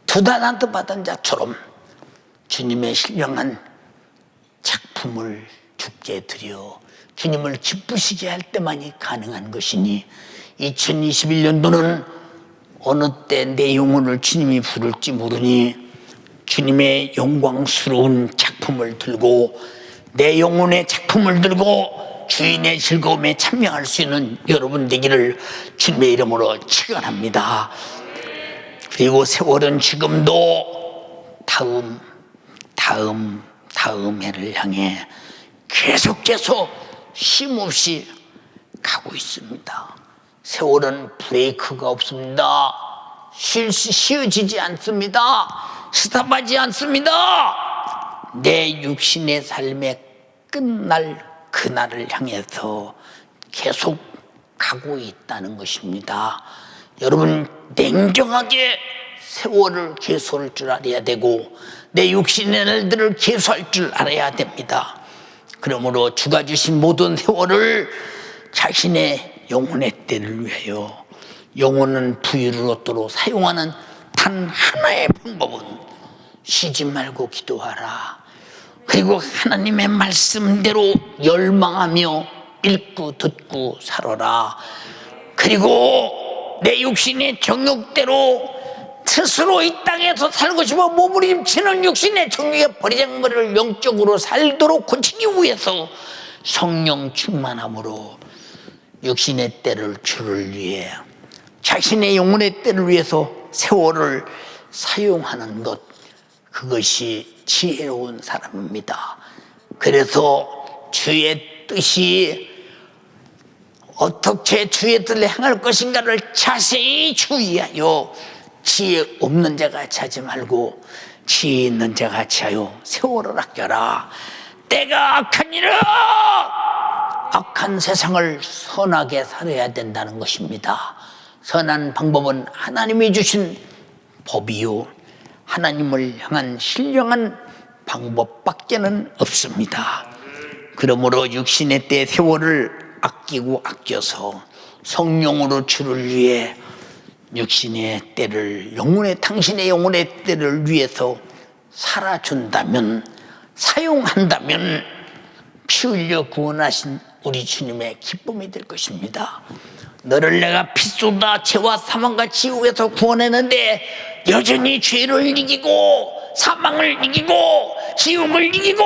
2달란트 받은 자처럼 주님의 신령한 작품을 주께 드려 주님을 기쁘시게 할 때만이 가능한 것이니, 2021년도는 어느 때 내 영혼을 주님이 부를지 모르니 주님의 영광스러운 작품을 들고, 내 영혼의 작품을 들고 주인의 즐거움에 참여할 수 있는 여러분 되기를 주님의 이름으로 축원합니다. 그리고 세월은 지금도 다음 해를 향해 계속해서 쉼없이 가고 있습니다. 세월은 브레이크가 없습니다. 쉬어지지 않습니다. 스탑하지 않습니다. 내 육신의 삶의 끝날 그날을 향해서 계속 가고 있다는 것입니다. 여러분, 냉정하게 세월을 계수할 줄 알아야 되고, 내 육신의 날들을 계수할 줄 알아야 됩니다. 그러므로 주가 주신 모든 세월을 자신의 영혼의 때를 위하여, 영혼은 부유를 얻도록 사용하는 단 하나의 방법은 쉬지 말고 기도하라. 그리고 하나님의 말씀대로 열망하며 읽고 듣고 살아라. 그리고 내 육신의 정욕대로 스스로 이 땅에서 살고 싶어 몸부림치는 육신의 정욕의 버리장머리를 영적으로 살도록 고치기 위해서 성령 충만함으로 육신의 때를 주를 위해, 자신의 영혼의 때를 위해서 세월을 사용하는 것, 그것이 지혜로운 사람입니다. 그래서 주의 뜻이 어떻게 주의 뜻을 행할 것인가를 자세히 주의하여 지혜 없는 자가 차지 말고 지혜 있는 자가 차여 세월을 아껴라. 때가 악하니라. 악한 세상을 선하게 살아야 된다는 것입니다. 선한 방법은 하나님이 주신 법이요, 하나님을 향한 신령한 방법밖에는 없습니다. 그러므로 육신의 때 세월을 아끼고 아껴서 성령으로 주를 위해 육신의 때를, 당신의 영혼의 때를 위해서 살아준다면, 사용한다면 피 흘려 구원하신 우리 주님의 기쁨이 될 것입니다. 너를 내가 피 쏟아 죄와 사망과 지옥에서 구원했는데 여전히 죄를 이기고 사망을 이기고 지옥을 이기고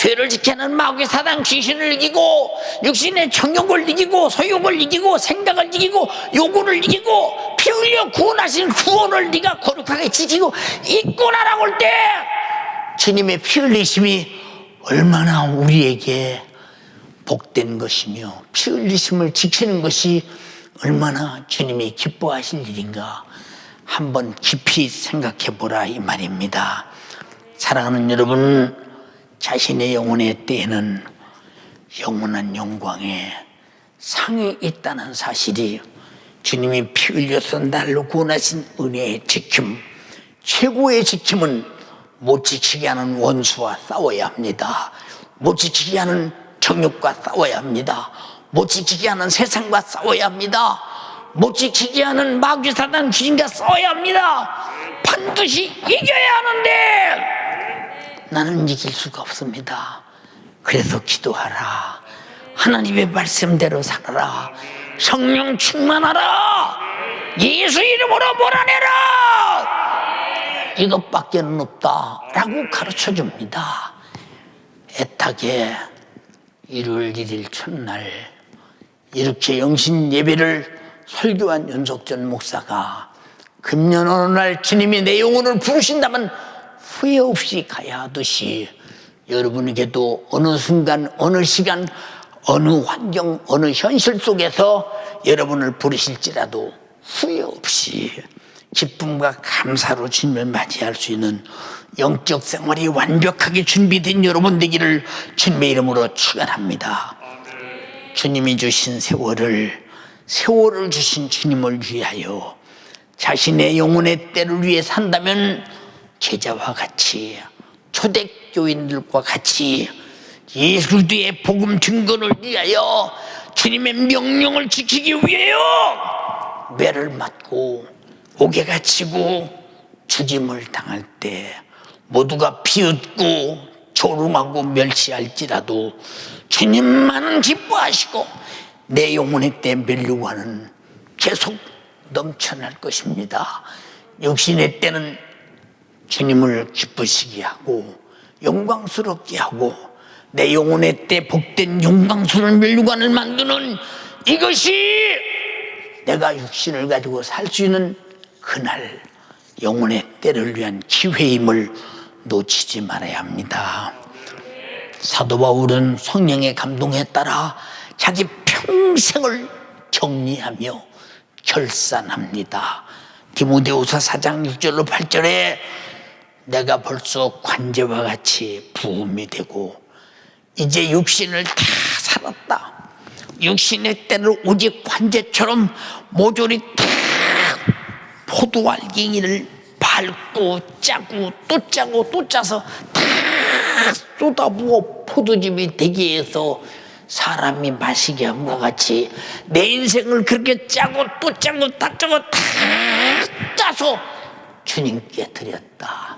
죄를 지키는 마귀 사단 귀신을 이기고 육신의 정욕을 이기고 소욕을 이기고 생각을 이기고 요구를 이기고 피 흘려 구원하신 구원을 네가 거룩하게 지키고 있고 나라고 할 때 주님의 피 흘리심이 얼마나 우리에게 복된 것이며 피 흘리심을 지키는 것이 얼마나 주님이 기뻐하실 일인가 한번 깊이 생각해 보라 이 말입니다. 사랑하는 여러분, 자신의 영혼의 때에는 영원한 영광에 상이 있다는 사실이 주님이 피 흘려서 날로 구원하신 은혜의 지킴, 최고의 지킴은 못 지키게 하는 원수와 싸워야 합니다. 못 지키게 하는 정욕과 싸워야 합니다. 못 지키게 하는 세상과 싸워야 합니다. 못 지키게 하는 마귀 사단 귀신과 싸워야 합니다. 반드시 이겨야 하는데 나는 이길 수가 없습니다. 그래서 기도하라. 하나님의 말씀대로 살아라. 성령 충만하라. 예수 이름으로 몰아내라. 이것밖에는 없다라고 가르쳐줍니다. 애타게 일요일 1일 첫날 이렇게 영신 예배를 설교한 윤석전 목사가 금년 어느 날 주님이 내 영혼을 부르신다면 후회 없이 가야 하듯이 여러분에게도 어느 순간 어느 시간 어느 환경 어느 현실 속에서 여러분을 부르실지라도 후회 없이 기쁨과 감사로 주님을 맞이할 수 있는 영적 생활이 완벽하게 준비된 여러분 되기를 주님의 이름으로 축원합니다. 주님이 주신 세월을 주신 주님을 위하여 자신의 영혼의 때를 위해 산다면 제자와 같이 초대교인들과 같이 예수 그리스도의 복음 증거를 위하여 주님의 명령을 지키기 위하여 매를 맞고 옥에 갇히고 죽임을 당할 때 모두가 비웃고 조롱하고 멸시할지라도 주님만은 기뻐하시고 내 영혼의 때 멸류관은 계속 넘쳐날 것입니다. 육신의 때는 주님을 기쁘시게 하고 영광스럽게 하고 내 영혼의 때 복된 영광스러운 멸류관을 만드는 이것이 내가 육신을 가지고 살 수 있는 그날 영혼의 때를 위한 기회임을 놓치지 말아야 합니다. 사도 바울은 성령의 감동에 따라 자기 평생을 정리하며 결산합니다. 디모데후서 4장 6절로 8절에 내가 벌써 관제와 같이 부음이 되고 이제 육신을 다 살았다. 육신의 때를 오직 관제처럼 모조리 다 포도알갱이를 밟고 짜고 또 짜고 또 짜서 다 쏟아부어 포도즙이 되게 해서 사람이 마시게 함과 같이 내 인생을 그렇게 짜고 또 짜고 다 짜고 다 짜서 주님께 드렸다.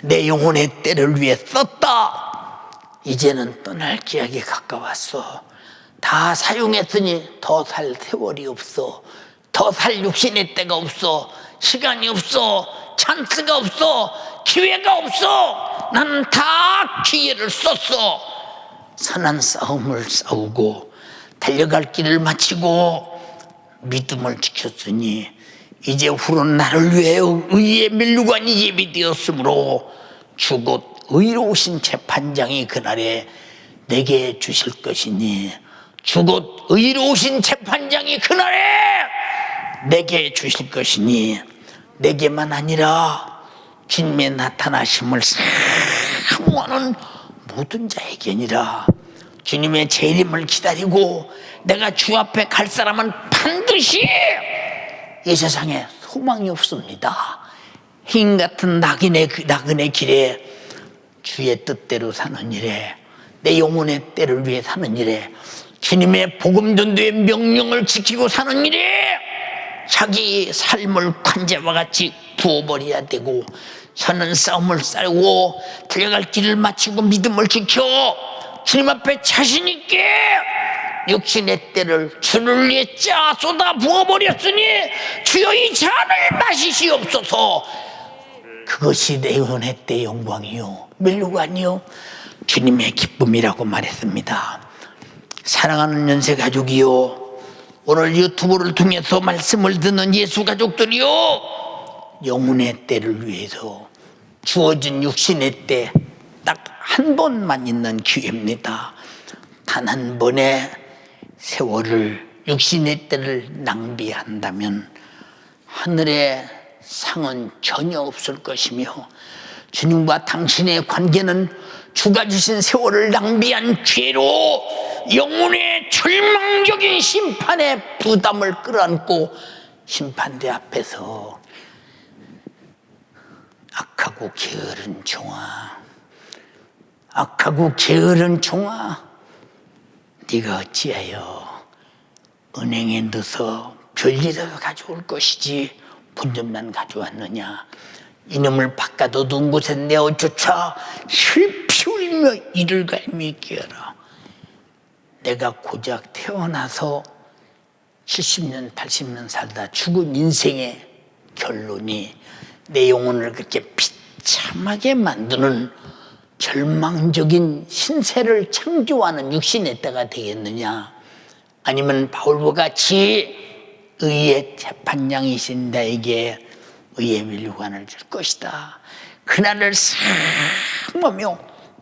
내 영혼의 때를 위해 썼다. 이제는 떠날 기약이 가까웠어. 다 사용했으니 더 살 세월이 없어. 더 살 육신의 때가 없어. 시간이 없어. 찬스가 없어. 기회가 없어. 나는 다 기회를 썼어. 선한 싸움을 싸우고 달려갈 길을 마치고 믿음을 지켰으니 이제 후론 나를 위하여 의의 멸류관이 예비되었으므로 주곧 의로우신 재판장이 그날에 내게 주실 것이니 주곧 의로우신 재판장이 그날에 내게 주실 것이니 내게만 아니라 주님의 나타나심을 사모하는 모든 자에게니라. 주님의 재림을 기다리고 내가 주 앞에 갈 사람은 반드시 이 세상에 소망이 없습니다. 흰 같은 나그네 길에 주의 뜻대로 사는 일에 내 영혼의 때를 위해 사는 일에 주님의 복음 전도의 명령을 지키고 사는 일에 자기 삶을 관제와 같이 부어버려야 되고 선한 싸움을 싸우고 달려갈 길을 마치고 믿음을 지켜 주님 앞에 자신 있게 육신의 때를 주를 위해 짜 쏟아 부어버렸으니 주여 이 잔을 마시시옵소서. 그것이 내 영혼의 때 영광이요 멸류관이요 주님의 기쁨이라고 말했습니다. 사랑하는 연세 가족이요, 오늘 유튜브를 통해서 말씀을 듣는 예수 가족들이요, 영혼의 때를 위해서 주어진 육신의 때 딱 한 번만 있는 기회입니다. 단 한 번의 세월을, 육신의 때를 낭비한다면 하늘의 상은 전혀 없을 것이며, 주님과 당신의 관계는 주가 주신 세월을 낭비한 죄로 영혼의 절망적인 심판의 부담을 끌어안고 심판대 앞에서 악하고 게으른 종아, 악하고 게으른 종아, 네가 어찌하여 은행에 넣어서 별일을 가져올 것이지 본전만 가져왔느냐. 이놈을 바깥 어두운 곳에 내어쫓아 슬피 울며 이를 갈미 끼어라. 내가 고작 태어나서 70년 80년 살다 죽은 인생의 결론이 내 영혼을 그렇게 비참하게 만드는 절망적인 신세를 창조하는 육신의 때가 되겠느냐. 아니면 바울과 같이 의의 재판장이신 나에게 의의 멸류관을 줄 것이다. 그날을 사모하며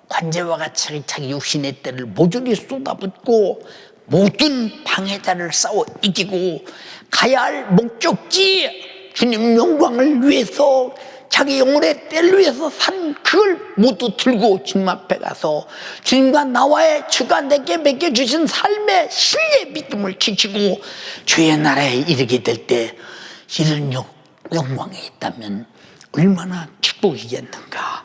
관제와 같이 자기 육신의 때를 모조리 쏟아붓고 모든 방해자를 싸워 이기고 가야 할 목적지 주님 영광을 위해서 자기 영혼의 때를 위해서 산 그걸 모두 들고 주님 앞에 가서 주님과 나와의 주가 내게 맡겨주신 삶의 신뢰 믿음을 지키고 주의 나라에 이르게 될 때 이런 영광이 있다면 얼마나 축복이겠는가.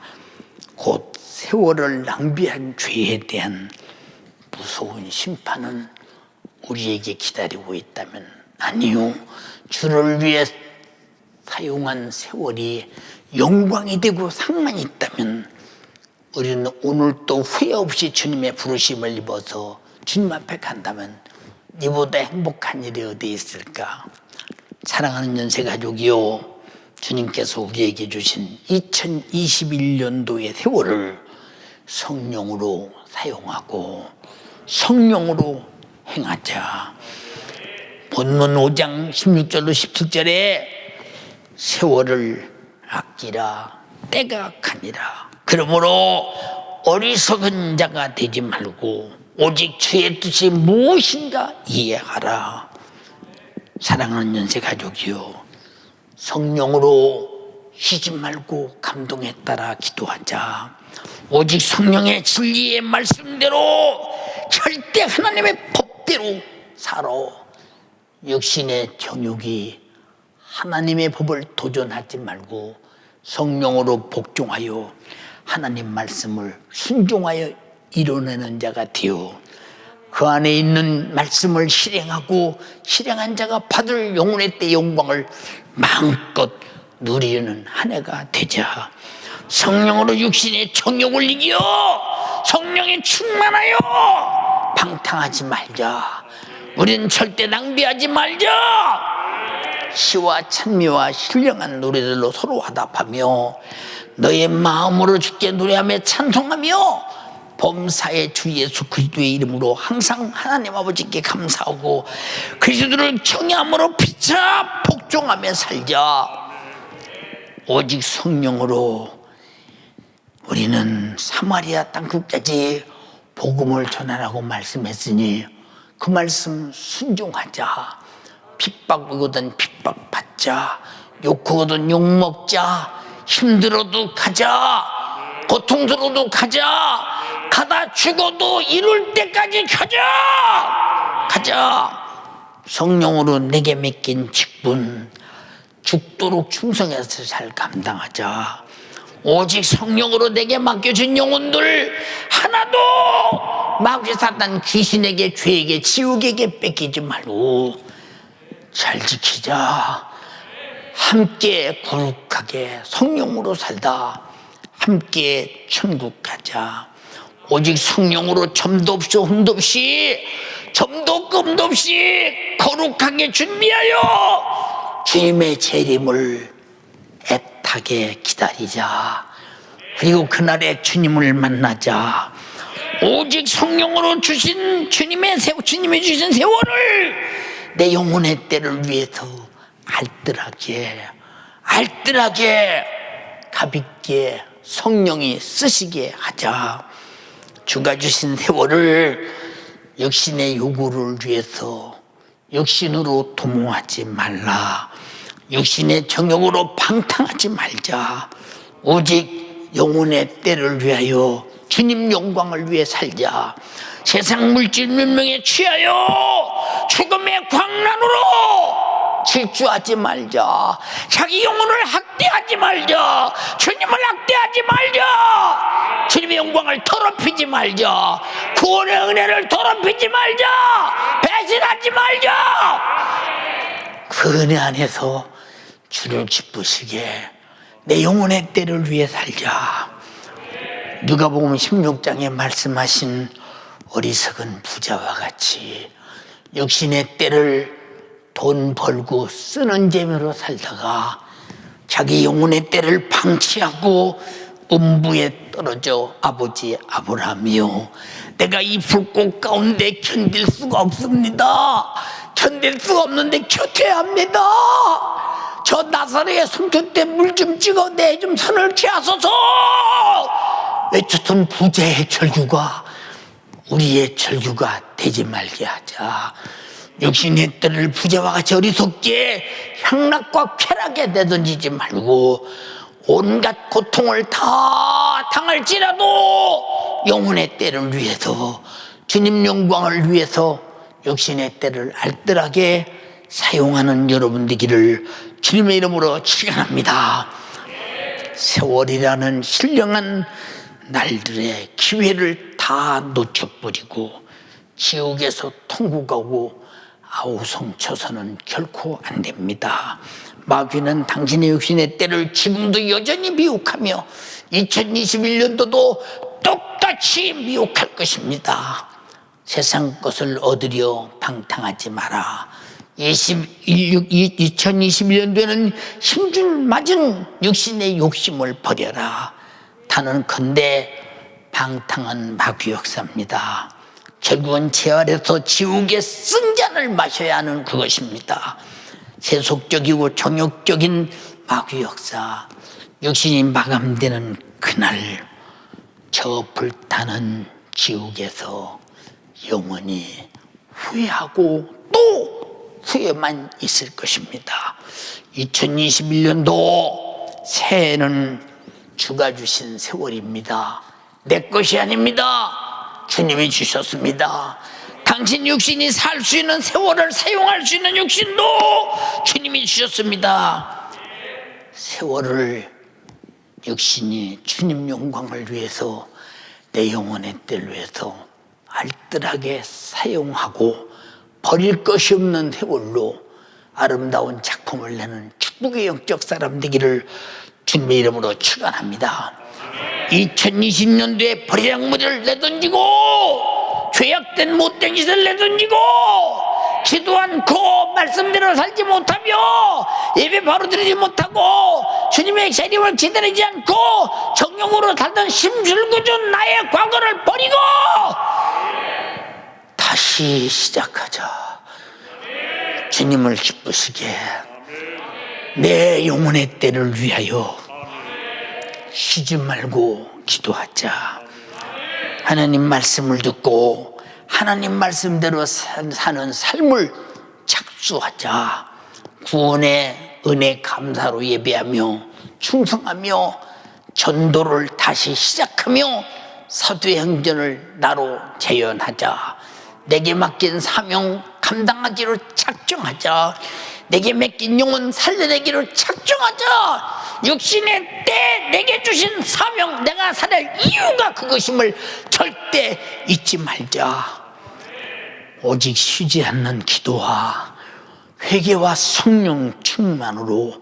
곧 세월을 낭비한 죄에 대한 무서운 심판은 우리에게 기다리고 있다면, 아니요, 주를 위해 사용한 세월이 영광이 되고 상만이 있다면 우리는 오늘 또 후회 없이 주님의 부르심을 입어서 주님 앞에 간다면 이보다 행복한 일이 어디 있을까. 사랑하는 연세 가족이요, 주님께서 우리에게 주신 2021년도의 세월을 성령으로 사용하고 성령으로 행하자. 본문 5장 16절로 17절에 세월을 아끼라, 때가 가니라. 그러므로 어리석은 자가 되지 말고 오직 주의 뜻이 무엇인가 이해하라. 사랑하는 연세 가족이요, 성령으로 쉬지 말고 감동에 따라 기도하자. 오직 성령의 진리의 말씀대로 절대 하나님의 법대로 살아. 육신의 정욕이 하나님의 법을 도전하지 말고 성령으로 복종하여 하나님 말씀을 순종하여 이뤄내는 자가 되어 그 안에 있는 말씀을 실행하고 실행한 자가 받을 영혼의 때 영광을 마음껏 누리는 한 해가 되자. 성령으로 육신의 정욕을 이겨 성령에 충만하여 방탕하지 말자. 우리는 절대 낭비하지 말자. 시와 찬미와 신령한 노래들로 서로 화답하며 너의 마음으로 주께 노래하며 찬송하며 범사의 주 예수 그리스도의 이름으로 항상 하나님 아버지께 감사하고 그리스도를 경외함으로 피차 복종하며 살자. 오직 성령으로 우리는 사마리아 땅끝까지 복음을 전하라고 말씀했으니 그 말씀 순종하자. 핍박이거든 핍박받자, 욕하거든 욕먹자, 힘들어도 가자, 고통스러워도 가자, 가다 죽어도 이룰 때까지 가자. 성령으로 내게 맡긴 직분 죽도록 충성해서 잘 감당하자. 오직 성령으로 내게 맡겨준 영혼들 하나도 마귀 사단 귀신에게 죄에게 지옥에게 뺏기지 말고 잘 지키자. 함께 거룩하게 성령으로 살다 함께 천국 가자. 오직 성령으로 점도 없이 흠도 없이 점도 끔도 없이 거룩하게 준비하여 주님의 재림을 애타게 기다리자. 그리고 그날에 주님을 만나자. 오직 성령으로 주신 주님이 주신 세월을 내 영혼의 때를 위해서 알뜰하게 가볍게 성령이 쓰시게 하자. 주가 주신 세월을 육신의 요구를 위해서 육신으로 도모하지 말라. 육신의 정욕으로 방탕하지 말자. 오직 영혼의 때를 위하여 주님 영광을 위해 살자. 세상 물질 문명에 취하여 죽음의 광란으로 질주하지 말자. 자기 영혼을 학대하지 말자. 주님을 학대하지 말자. 주님의 영광을 더럽히지 말자. 구원의 은혜를 더럽히지 말자. 배신하지 말자. 그 은혜 안에서 주를 기쁘시게 내 영혼의 때를 위해 살자. 누가복음 16장에 말씀하신 어리석은 부자와 같이 육신의 때를 돈 벌고 쓰는 재미로 살다가 자기 영혼의 때를 방치하고 음부에 떨어져 아버지 아브라함이요, 내가 이 불꽃 가운데 견딜 수가 없습니다. 견딜 수가 없는데 켜퇴합니다. 저 나사렛의 손끝에 물 좀 찍어 내 좀 손을 취하소서 외쳤던 부자의 절규가 우리의 절규가 되지 말게 하자. 육신의 때를 부자와 같이 어리석게 향락과 쾌락에 내던지지 말고 온갖 고통을 다 당할지라도 영혼의 때를 위해서 주님 영광을 위해서 육신의 때를 알뜰하게 사용하는 여러분 되기를 주님의 이름으로 축원합니다. 세월이라는 신령한 날들의 기회를 다 놓쳐버리고 지옥에서 통곡하고 아우성쳐서는 결코 안 됩니다. 마귀는 당신의 육신의 때를 지금도 여전히 미혹하며 2021년도도 똑같이 미혹할 것입니다. 세상 것을 얻으려 방탕하지 마라. 2021년도에는 힘줄 맞은 육신의 욕심을 버려라. 단언컨대 방탕한 마귀 역사입니다. 결국은 재활에서 지옥의 쓴잔을 마셔야 하는 그것입니다. 세속적이고 정욕적인 마귀 역사, 육신이 마감되는 그날 저 불타는 지옥에서 영원히 후회하고 또 후회만 있을 것입니다. 2021년도 새해는 주가 주신 세월입니다. 내 것이 아닙니다. 주님이 주셨습니다. 당신 육신이 살 수 있는 세월을 사용할 수 있는 육신도 주님이 주셨습니다. 세월을 육신이 주님 영광을 위해서 내 영혼의 때를 위해서 알뜰하게 사용하고 버릴 것이 없는 세월로 아름다운 작품을 내는 축복의 영적 사람 되기를 주님의 이름으로 축원합니다. 2020년도에 버리장머리를 내던지고 죄악된 못된 짓을 내던지고 기도 않고 말씀대로 살지 못하며 예배 바로 드리지 못하고 주님의 재림을 기다리지 않고 정욕으로 살던 심술궂은 나의 과거를 버리고 다시 시작하자. 주님을 기쁘시게 내 영혼의 때를 위하여 쉬지 말고 기도하자. 하나님 말씀을 듣고 하나님 말씀대로 사는 삶을 착수하자. 구원의 은혜 감사로 예배하며 충성하며 전도를 다시 시작하며 사도행전을 나로 재현하자. 내게 맡긴 사명 감당하기로 작정하자. 내게 맡긴 영혼 살려내기로 작정하자. 육신의 때 내게 주신 사명, 내가 살아갈 이유가 그것임을 절대 잊지 말자. 오직 쉬지 않는 기도와 회개와 성령 충만으로,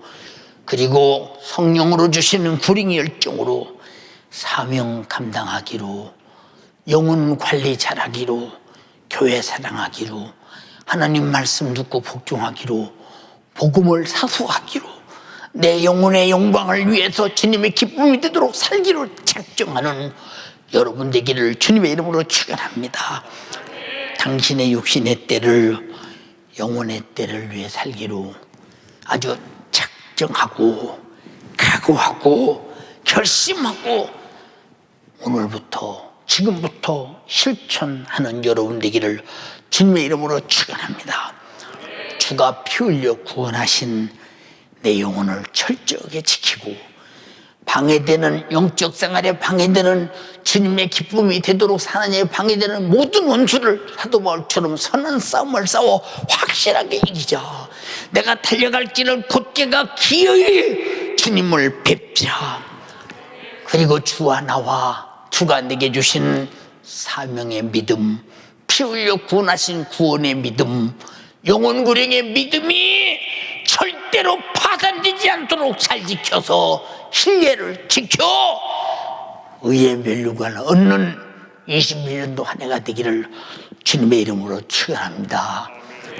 그리고 성령으로 주시는 구령의 열정으로 사명 감당하기로, 영혼 관리 잘하기로, 교회 사랑하기로, 하나님 말씀 듣고 복종하기로, 복음을 사수하기로, 내 영혼의 영광을 위해서 주님의 기쁨이 되도록 살기로 작정하는 여러분 되기를 주님의 이름으로 축원합니다. 당신의 육신의 때를 영혼의 때를 위해 살기로 아주 작정하고 각오하고 결심하고 오늘부터 지금부터 실천하는 여러분 되기를 주님의 이름으로 축원합니다. 주가 피 흘려 구원하신 내 영혼을 철저하게 지키고 방해되는 영적 생활에 방해되는 주님의 기쁨이 되도록 하나님의 방해되는 모든 원수를 사도 바울처럼 선한 싸움을 싸워 확실하게 이기자. 내가 달려갈 길을 곧게 가 기어이 주님을 뵙자. 그리고 주와 나와 주가 내게 주신 사명의 믿음, 피 흘려 구원하신 구원의 믿음, 영혼 구령의 믿음이 절대로 파산되지 않도록 잘 지켜서 신뢰를 지켜 의의 멸류관을 얻는 21년도 한 해가 되기를 주님의 이름으로 축원합니다.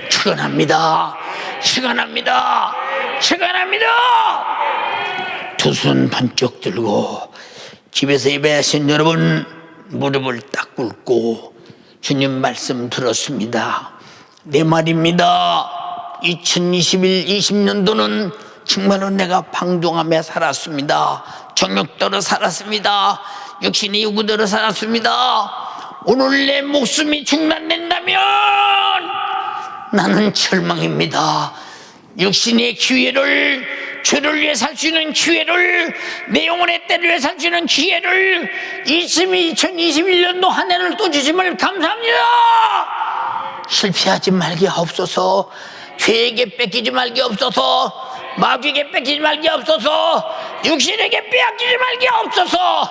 축원합니다. 축원합니다. 축원합니다. 두 손 번쩍 들고 집에서 예배하신 여러분 무릎을 딱 꿇고 주님 말씀 들었습니다. 내 말입니다. 2020년도는 정말로 내가 방종하며 살았습니다. 정욕대로 살았습니다. 육신의 요구대로 살았습니다. 오늘 내 목숨이 중단된다면 나는 절망입니다. 육신의 기회를, 죄를 위해 살 수 있는 기회를, 내 영혼의 때를 위해 살 수 있는 기회를 2021년도 한 해를 또 주심을 감사합니다. 실패하지 말게 하옵소서. 죄에게 뺏기지 말게 없어서, 마귀에게 뺏기지 말게 없어서, 육신에게 빼앗기지 말게 없어서,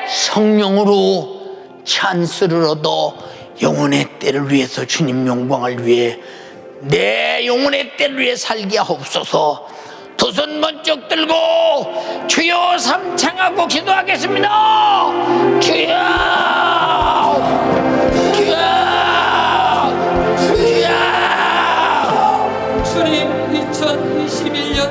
성령으로 찬스를 얻어 영혼의 때를 위해서 주님 영광을 위해 내 영혼의 때를 위해 살게 하옵소서. 두 손 번쩍 들고 주여 삼창하고 기도하겠습니다. 주여, 주여, 주여. 주님, 2021년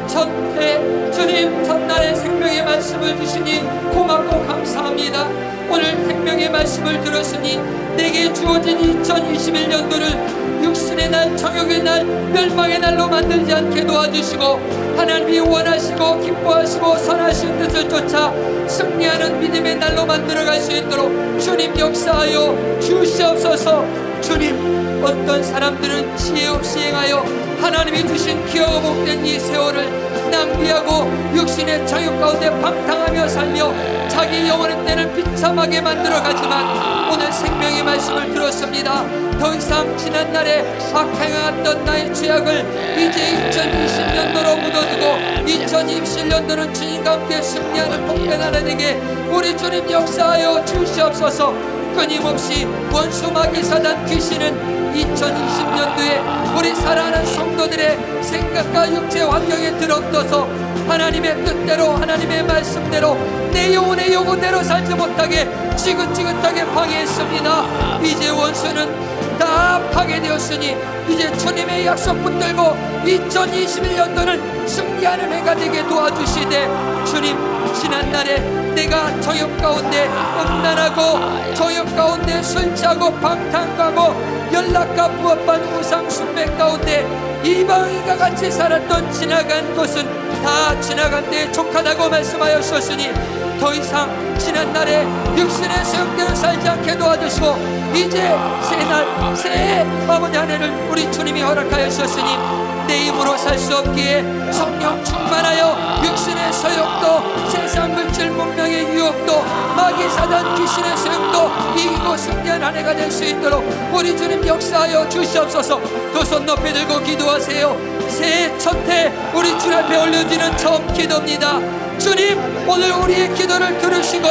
첫 해 주님 첫날의 생명의 말씀을 주시니 고맙고 감사합니다. 오늘 생명의 말씀을 들었으니 내게 주어진 2021년도를 육신의 날, 정욕의 날, 멸망의 날로 만들지 않게 도와주시고 하나님이 원하시고 기뻐하시고 선하신 뜻을 쫓아 승리하는 믿음의 날로 만들어갈 수 있도록 주님 역사하여 주시옵소서. 주님, 어떤 사람들은 지혜 없이 행하여 하나님이 주신 기어가 복된 이 세월을 낭비하고 육신의 정욕 가운데 방탕하며 살며 자기 영혼의 때를 비참하게 만들어가지만 오늘 생명의 말씀을 들었습니다. 더 이상 지난날에 악행하였던 나의 죄악을 이제 2020년도로 묻어두고 2027년도는 주님과 함께 승리하는 복된 하나 되게 우리 주님 역사하여 주시옵소서. 끊임없이 원수 마귀 사단 귀신은 2020년도에 우리 사랑하는 성도들의 생각과 육체 환경에 들어떠서 하나님의 뜻대로 하나님의 말씀대로 내 영혼의 요구대로 살지 못하게 지긋지긋하게 방해했습니다. 이제 원수는 다 파괴되었으니 이제 주님의 약속 붙들고 2021년도는 승리하는 해가 되게 도와주시되 주님, 지난날에 내가 저역 가운데 음란하고 저역 가운데 술 취하고 방탕하고 연락과 부업한 우상 숭배 가운데 이방인과 같이 살았던 지나간 것은 다 지나간 데에 족하다고 말씀하였었으니 더 이상 지난날에 육신의 소욕대로 살지 않게 도와주시고 이제 새날 새해 아버지 한 해를 우리 주님이 허락하여 주셨으니 내 힘으로 살 수 없기에 성령 충만하여 육신의 소욕도 세상 물질 문명의 유혹도 마귀 사단 귀신의 소욕도 이기고 승리한 한 해가 될 수 있도록 우리 주님 역사하여 주시옵소서. 두 손 높이 들고 기도하세요. 새해 첫 해 우리 주 앞에 올려지는 처음 기도입니다. 주님, 오늘 우리의 기도를 들으시고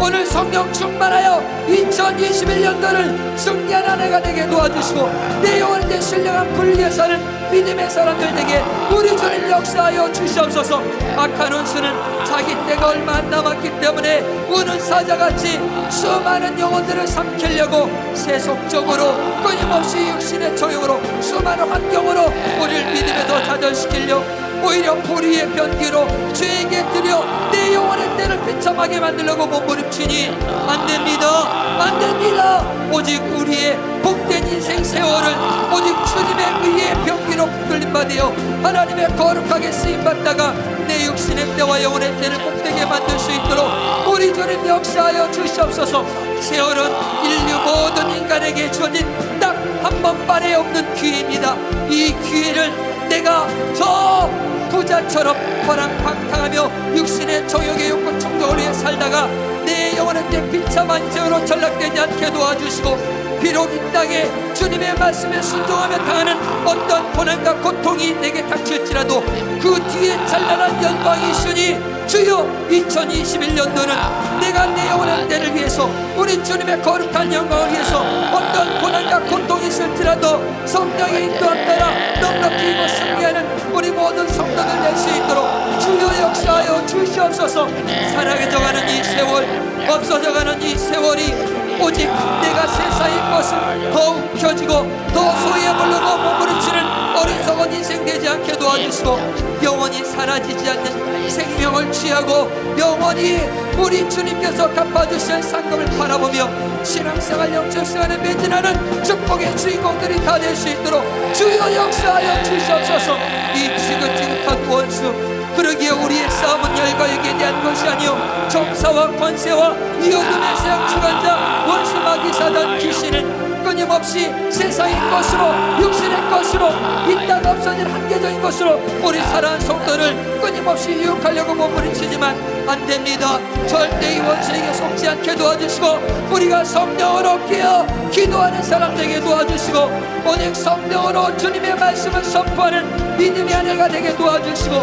오늘 성령 충만하여 2021년도를 승리한 한 해가 되게 도와주시고 내 영혼에 신령한 불리에 사는 믿음의 사람들 되게 우리 주님 역사하여 주시옵소서. 악한 원수는 자기 때가 얼마 안 남았기 때문에 우는 사자같이 수많은 영혼들을 삼키려고 세속적으로 끊임없이 육신의 정욕으로 수많은 환경으로 우리를 믿음에서 좌절시키려 오히려 불의의 변기로 죄에게 드려 내 영혼의 때를 비참하게 만들려고 몸부림치니 안됩니다. 안됩니다. 오직 우리의 복된 인생 세월을 오직 주님의 의의 병기로 붙들림받으여 하나님의 거룩하게 쓰임받다가 내 육신의 때와 영혼의 때를 복되게 만들 수 있도록 우리 주님 역사하여 주시옵소서. 세월은 인류 모든 인간에게 주어진 딱 한 번만에 없는 기회입니다. 이 기회를 내가 저 부자처럼 허랑방탕하며 육신의 정욕의 욕구 충동을 위해 살다가 내 영혼의 때 비참한 인생으로 전락되지 않게 도와주시고, 비록 이 땅에 주님의 말씀에 순종하며 당하는 어떤 고난과 고통이 내게 닥칠지라도 그 뒤에 찬란한 영광이 있으니 주여 2021년도는 내가 내 영혼의 때를 위해서 우리 주님의 거룩한 영광을 위해서 어떤 고난과 고통이 있을지라도 성령의 인도함 따라 넉넉히 이고 승리하는 우리 모든 성도들 낼 수 있도록 주여 역사하여 주시옵소서. 사랑해져가는 이 세월, 없어져가는 이 세월이 오직 내가 세상의 것을 더 움켜쥐고 더 소유에 물르고 몸부림치는 어리석은 인생 되지 않게 도와주시고, 영원히 사라지지 않는 생명을 취하고 영원히 우리 주님께서 갚아주실 상급을 바라보며 신앙생활 영적 시간에 매진하는 축복의 주인공들이 다 될 수 있도록 주여 역사하여 주시옵소서. 이 지긋지긋한 원수, 그러기에 우리의 싸움은 열과 육에 대한 것이 아니요 정사와 권세와 이 어둠의 세력 주관자 원수 마귀 사단 귀신은 끊임없이 세상의 것으로 육신의 것으로 이 땅 없어질 한계적인 것으로 우리 사랑하는 성도를 끊임없이 유혹하려고 몸부림치지만 안됩니다. 절대 이 원수에게 속지 않게 도와주시고, 우리가 성령으로 깨어 기도하는 사람 되게 도와주시고, 오직 성령으로 주님의 말씀을 선포하는 믿음의 아내가 되게 도와주시고,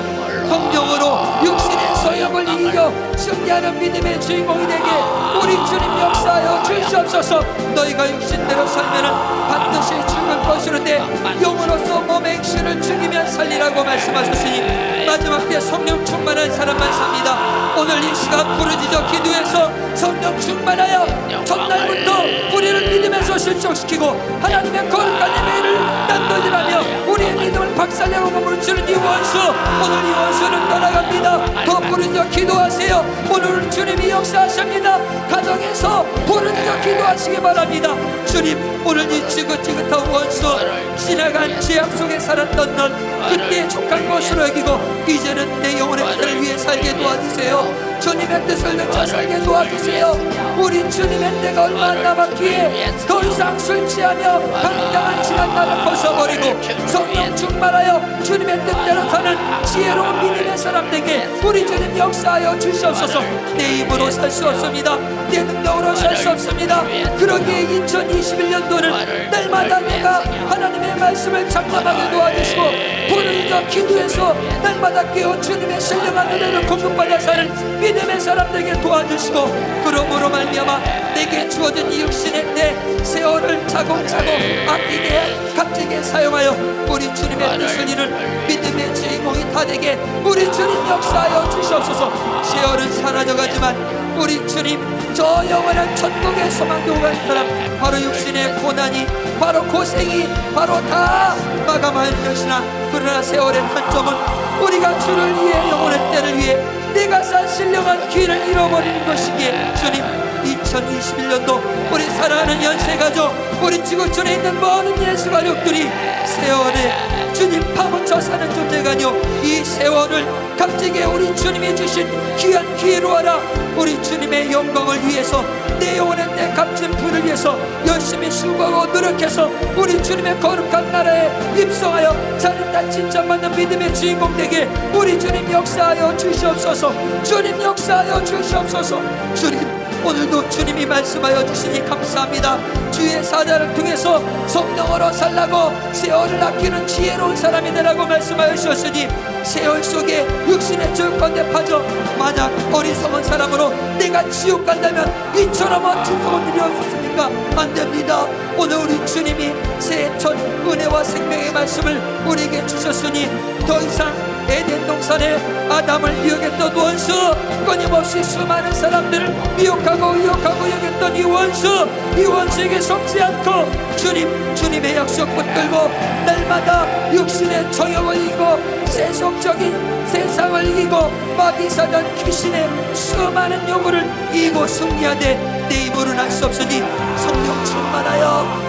성령으로 육신의 소욕을 이기고 승리하는 믿음의 주인공이 되게 우리 주님 역사하여 주시옵소서. 너희가 육신대로 살면은 반드시 죽을 것이로되 영으로서 몸의 행실을 죽이면 살리라고 말씀하셨으니 마지막 때 성령 충만한 사람만 삽니다. 오늘 이 시간 부르짖어 기도해서 성령 충만하여 첫날부터 우리를 믿음에서 실족시키고 하나님의 거룩한 예배를 난도질하며 우리의 믿음을 박살내고 머무르치는 이 원수, 오늘 이 원수는 떠나갑니다. 더 부르짖어 기도하세요. 오늘 주님이 역사하십니다. 가정에서 부르짖어 기도하시기 바랍니다. 주님, 오늘 이 지긋지긋한 원수, 지나간 죄악 속에 살았던 넌 그때에 족한 것으로 여기고 이제는 내 영혼의 때를 위해 살게 도와주세요. 주님의 뜻을 내쳐 살게 도와주세요. 우리 주님의 때가 얼마 안 남았기에 더 이상 술 취하며 당당한 지난 날을 벗어버리고 성령 충만하여 주님의 뜻대로 사는 지혜로운 믿음의 사람 되게 우리 주님 역사하여 주시옵소서. 내 힘으로 살 수 없습니다. 내 능력으로 살 수 없습니다. 그러기에 2021년도는 날마다 내가 하나님의 말씀을 장담하게 도와주시고 부르짖어 기도해서 날마다 깨어 주님의 신령한 은혜를 공급받아 사는 믿음의 사람 되게 도와주시고, 그러므로 말미암아 내게 주어진 이 육신의 때 세월을 차곡차곡 아끼게 값지게 사용하여 우리 주님의 뜻을 이룬 믿음의 주인공이 다 되게 우리 주님 역사하여 주시옵소서. 세월은 사라져가지만 우리 주님 저 영원한 천국의 소망도 갈 사람, 바로 육신의 고난이, 바로 고생이 바로 다 마감할 것이나, 그러나 세월의 단점은 우리가 주를 위해 영혼의 때를 위해 내가 산 신령한 기회를 잃어버리는 것이기에 주님 2021년도 우리 사랑하는 연세가족, 우리 지구촌에 있는 모든 예수가족들이 세월에 주님 파묻혀 사는 존재가 아니오 이 세월을 값지게 우리 주님이 주신 귀한 기회로 하라. 우리 주님의 영광을 위해서 내 영혼의 때 값진 분을 위해서 열심히 수고하고 노력해서 우리 주님의 거룩한 나라에 입성하여 자린다 칭찬받는 믿음의 주인공 되게 우리 주님 역사하여 주시옵소서. 주님 역사하여 주시옵소서. 주님, 오늘도 주님이 말씀하여 주시니 감사합니다. 주의 사자를 통해서 성령으로 살라고 세월을 아끼는 지혜로운 사람이 되라고 말씀하여 주셨으니 세월 속에 육신의 조건에 빠져 만약 어리석은 사람으로 내가 지옥 간다면 이처럼 어찌 좋은 일이 없습니까? 안됩니다. 오늘 우리 주님이 새해 첫 은혜와 생명의 말씀을 우리에게 주셨으니 더 이상 에덴 동산 동산에 아담을 미혹했던 원수, 끊임없이 수많은 사람들을 미혹하고 여겼던 이 원수에게 속지 않고 주님의 약속 붙들고 날마다 육신의 정욕을 이기고 세속적인 세상을 이기고 마귀 사단 귀신의 수많은 요구를 이기고 승리하되 내 힘으로는 할 수 없으니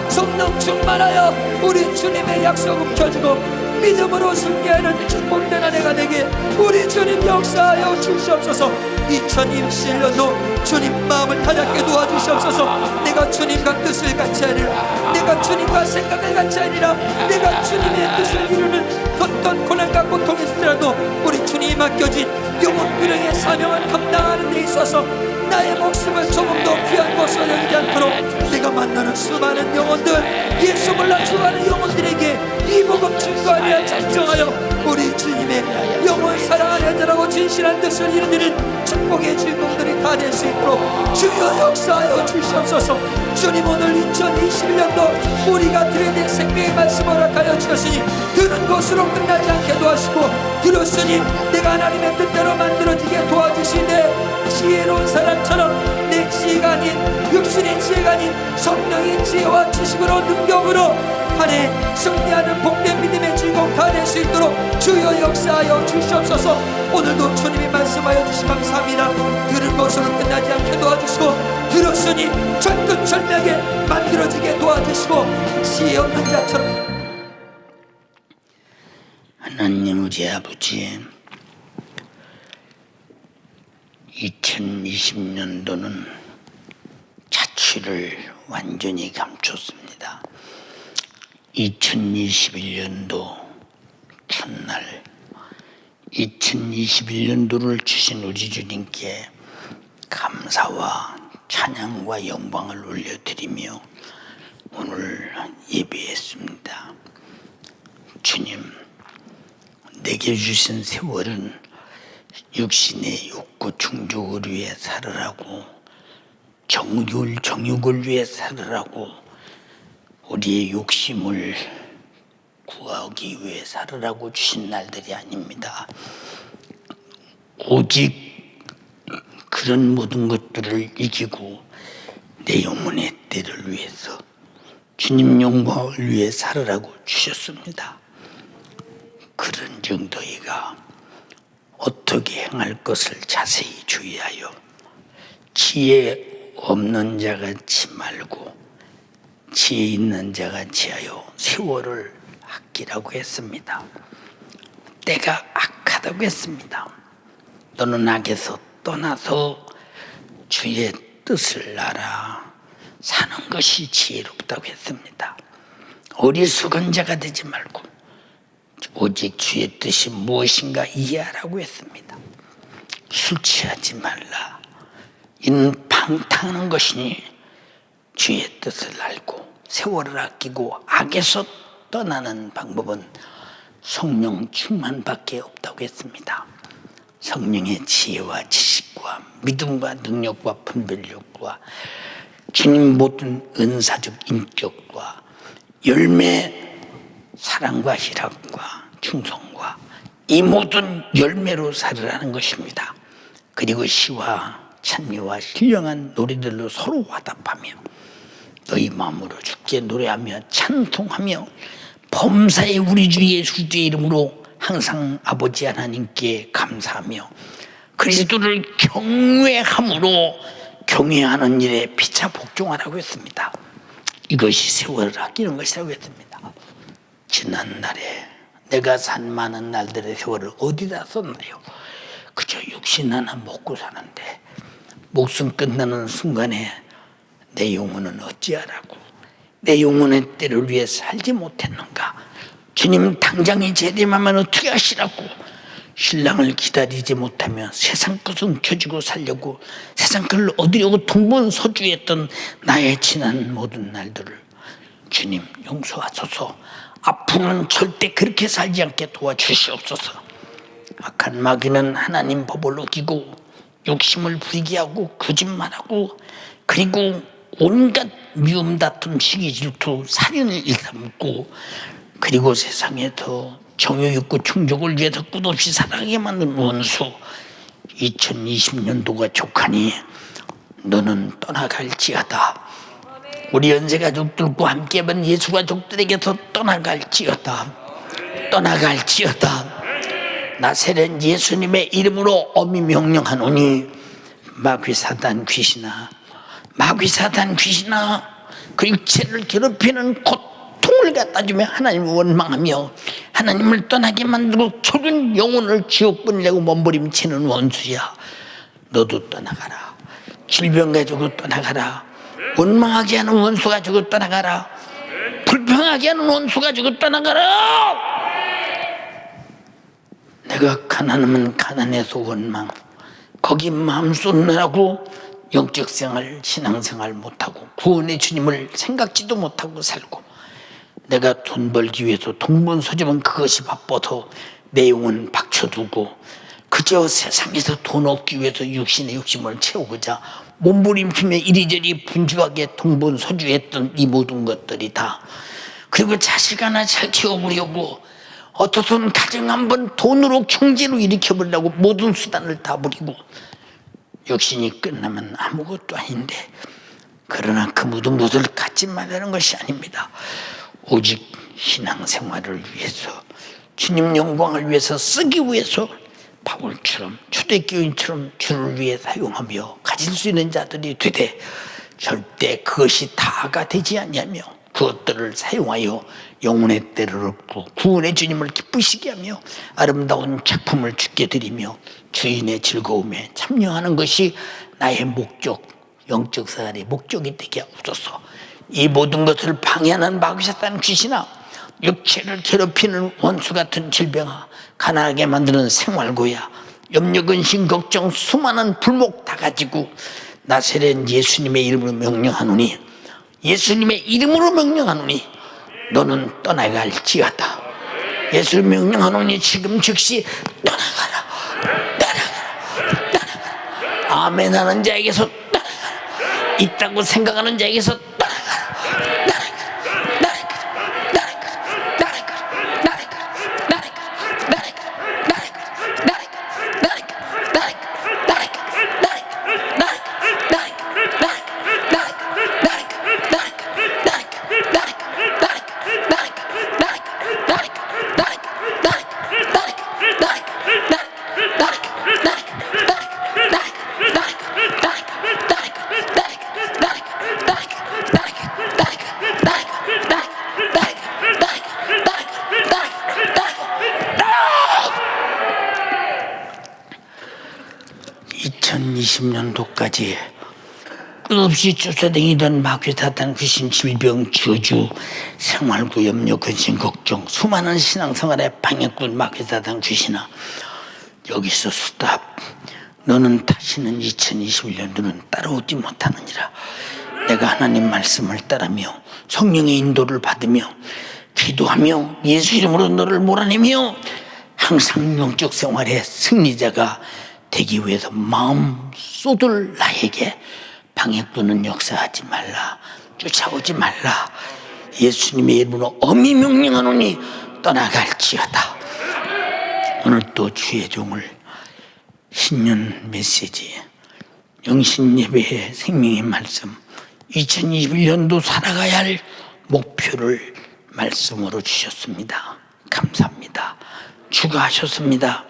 성령 충만하여 우리 주님의 약속을 켜주고 믿음으로 승리하는 축복된 한 해가 되게 우리 주님 역사하여 주시옵소서. 2021년도 주님 마음을 다잡게 도와주시옵소서. 내가 주님과 뜻을 같이 하리라. 내가 주님과 생각을 같이 하리라. 내가 주님의 뜻을 이루는 어떤 고난과 고통이 있을지라도 우리 주님이 맡겨진 영혼 구령의 사명을 감당하는 데 있어서 나의 목숨을 조금 더 귀한 것으로 여기지 않도록 내가 만나는 수많은 영혼들, 예수 몰라 죽어가는 영혼들에게 이 복음 증거하며 작정하여 우리 주님의 영원 사랑하는 자라고 진실한 뜻을 이루는 축복의 주인공들이 다 될 수 있도록 주여 역사하여 주시옵소서. 주님, 오늘 2021년도 우리가 드려야 될 생명의 말씀을 허락하여 주셨으니 들은 것으로 끝나지 않게 도와주시고 들었으니 내가 하나님의 뜻대로 만들어지게 도와주시되 지혜로운 사람처럼 내 지혜가 아닌 육신의 지혜가 아닌 성령의 지혜와 지식으로 능력으로 한 해 승리하는 복된 믿음의 주인공 다 될 수 있도록 주여 역사하여 주시옵소서. 오늘도 주님이 말씀하여 주시 감사합니다. 들은 것으로 끝나지 않게 도와주시고 들었으니 절뚝절명하게 만들어지게 도와주시고 지혜 없는 자처럼. 하나님 우리 아버지, 2020년도는 자취를 완전히 감췄습니다. 2021년도 첫날 2021년도를 주신 우리 주님께 감사와 찬양과 영광을 올려드리며 오늘 예배했습니다. 주님, 내게 주신 세월은 육신의 욕구 충족을 위해 살으라고, 정욕을 위해 살으라고, 우리의 욕심을 구하기 위해 살으라고 주신 날들이 아닙니다. 오직 그런 모든 것들을 이기고 내 영혼의 때를 위해서 주님 영광을 위해 살으라고 주셨습니다. 그런 정도이가 어떻게 행할 것을 자세히 주의하여 지혜 없는 자 같이 말고 지혜 있는 자 같이 하여 세월을 아끼라고 했습니다. 때가 악하다고 했습니다. 너는 악에서 떠나서 주의 뜻을 알아 사는 것이 지혜롭다고 했습니다. 어리석은 자가 되지 말고 오직 주의 뜻이 무엇인가 이해하라고 했습니다. 술 취하지 말라. 이는 방탕한 것이니 주의 뜻을 알고 세월을 아끼고 악에서 떠나는 방법은 성령 충만밖에 없다고 했습니다. 성령의 지혜와 지식과 믿음과 능력과 분별력과 주님 모든 은사적 인격과 열매, 사랑과 희락과 충성과 이 모든 열매로 살으라는 것입니다. 그리고 시와 찬미와 신령한 노래들로 서로 화답하며 너희 마음으로 주께 노래하며 찬송하며 범사의 우리 주 예수 그리스도의 이름으로 항상 아버지 하나님께 감사하며 그리스도를 경외함으로 경외하는 일에 피차 복종하라고 했습니다. 이것이 세월을 아끼는 것이라고 했습니다. 지난날에 내가 산 많은 날들의 세월을 어디다 썼나요? 그저 육신 하나 먹고 사는데 목숨 끝나는 순간에 내 영혼은 어찌하라고 내 영혼의 때를 위해 살지 못했는가? 주님 당장에 재림하면 어떻게 하시라고 신랑을 기다리지 못하며 세상 것은 켜지고 살려고 세상 것을 얻으려고 동분서주했던 나의 지난 모든 날들을 주님 용서하소서. 앞으로는 절대 그렇게 살지 않게 도와주시옵소서. 악한 마귀는 하나님 법을 어기고 욕심을 부리게 하고 거짓말하고 그리고 온갖 미움 다툼 시기 질투 살인을 일삼고 그리고 세상에서 정욕 있고 충족을 위해서 끝없이 살아가게 만든 원수, 2020년도가 족하니 너는 떠나갈지어다. 우리 연세가족들과 함께한 예수가족들에게서 떠나갈지어다. 떠나갈지어다. 나세렛 예수님의 이름으로 엄히 명령하노니 마귀 사단 귀신아, 마귀 사단 귀신아, 그 육체를 괴롭히는 고통을 갖다 주며 하나님을 원망하며 하나님을 떠나게 만들고 초른 영혼을 지옥 보내려고 몸부림치는 원수야, 너도 떠나가라. 질병 가지고 떠나가라. 원망하게 하는 원수 가지고 떠나가라. 불평하게 하는 원수 가지고 떠나가라. 내가 가난하면 가난해서 원망, 거기 마음 쏟느라고 영적 생활, 신앙생활 못하고 구원의 주님을 생각지도 못하고 살고, 내가 돈 벌기 위해서 동분서주면 그것이 바빠서 내 영혼 박쳐두고 그저 세상에서 돈 얻기 위해서 육신의 욕심을 채우고자 몸부림치며 이리저리 분주하게 동분서주했던 이 모든 것들이 다, 그리고 자식 하나 잘 키워보려고 어떻든 가정 한번 돈으로 경제로 일으켜보려고 모든 수단을 다 부리고 육신이 끝나면 아무것도 아닌데, 그러나 그 모든 것을 갖지 말라는 것이 아닙니다. 오직 신앙생활을 위해서, 주님 영광을 위해서 쓰기 위해서 바울처럼 초대교인처럼 주를 위해 사용하며 가질 수 있는 자들이 되되, 절대 그것이 다가 되지 않냐며 그것들을 사용하여 영혼의 때를 얻고 구원의 주님을 기쁘시게 하며 아름다운 작품을 주께 드리며 주인의 즐거움에 참여하는 것이 나의 목적, 영적 생활의 목적이 되게 없어서 이 모든 것을 방해하는 마귀 사단 귀신아, 육체를 괴롭히는 원수 같은 질병아, 가난하게 만드는 생활고야, 염려, 근심, 걱정, 수많은 불목 다 가지고 나세렛 예수님의 이름으로 명령하노니, 예수님의 이름으로 명령하노니 너는 떠나갈지어다. 예수를 명령하노니 지금 즉시 떠나가라. 떠나가라. 떠나가라. 아멘 하는 자에게서 떠나가라. 있다고 생각하는 자에게서 (2020년도까지) 끝없이 쫓아다니던 마귀 사단 귀신, 질병, 저주, 생활고, 염려, 근심, 걱정, 수많은 신앙생활의 방해꾼 마귀 사단 귀신아, 여기서 스탑. 너는 다시는 2021년도는 따라오지 못하느니라. 내가 하나님 말씀을 따르며 성령의 인도를 받으며 기도하며 예수 이름으로 너를 몰아내며 항상 영적 생활의 승리자가 되기 위해서 마음 쏟을 나에게 방해꾼은 역사하지 말라. 쫓아오지 말라. 예수님의 이름으로 엄히 명령하노니 떠나갈지어다. 오늘 또 주의 종을 신년 메시지, 영신 예배의 생명의 말씀, 2021년도 살아가야 할 목표를 말씀으로 주셨습니다. 감사합니다. 주가 하셨습니다.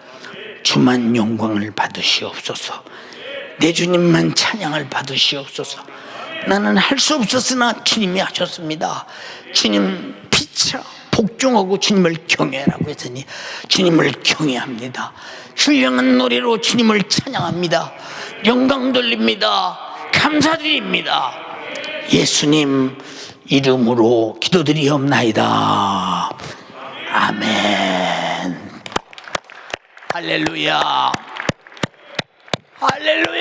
주만 영광을 받으시옵소서. 내 주님만 찬양을 받으시옵소서. 나는 할 수 없었으나 주님이 하셨습니다. 주님 피차 복종하고 주님을 경외하라고 했으니 주님을 경외합니다. 신령한 노래로 주님을 찬양합니다. 영광 돌립니다. 감사드립니다. 예수님 이름으로 기도드리옵나이다. 아멘. 할렐루야. 할렐루야.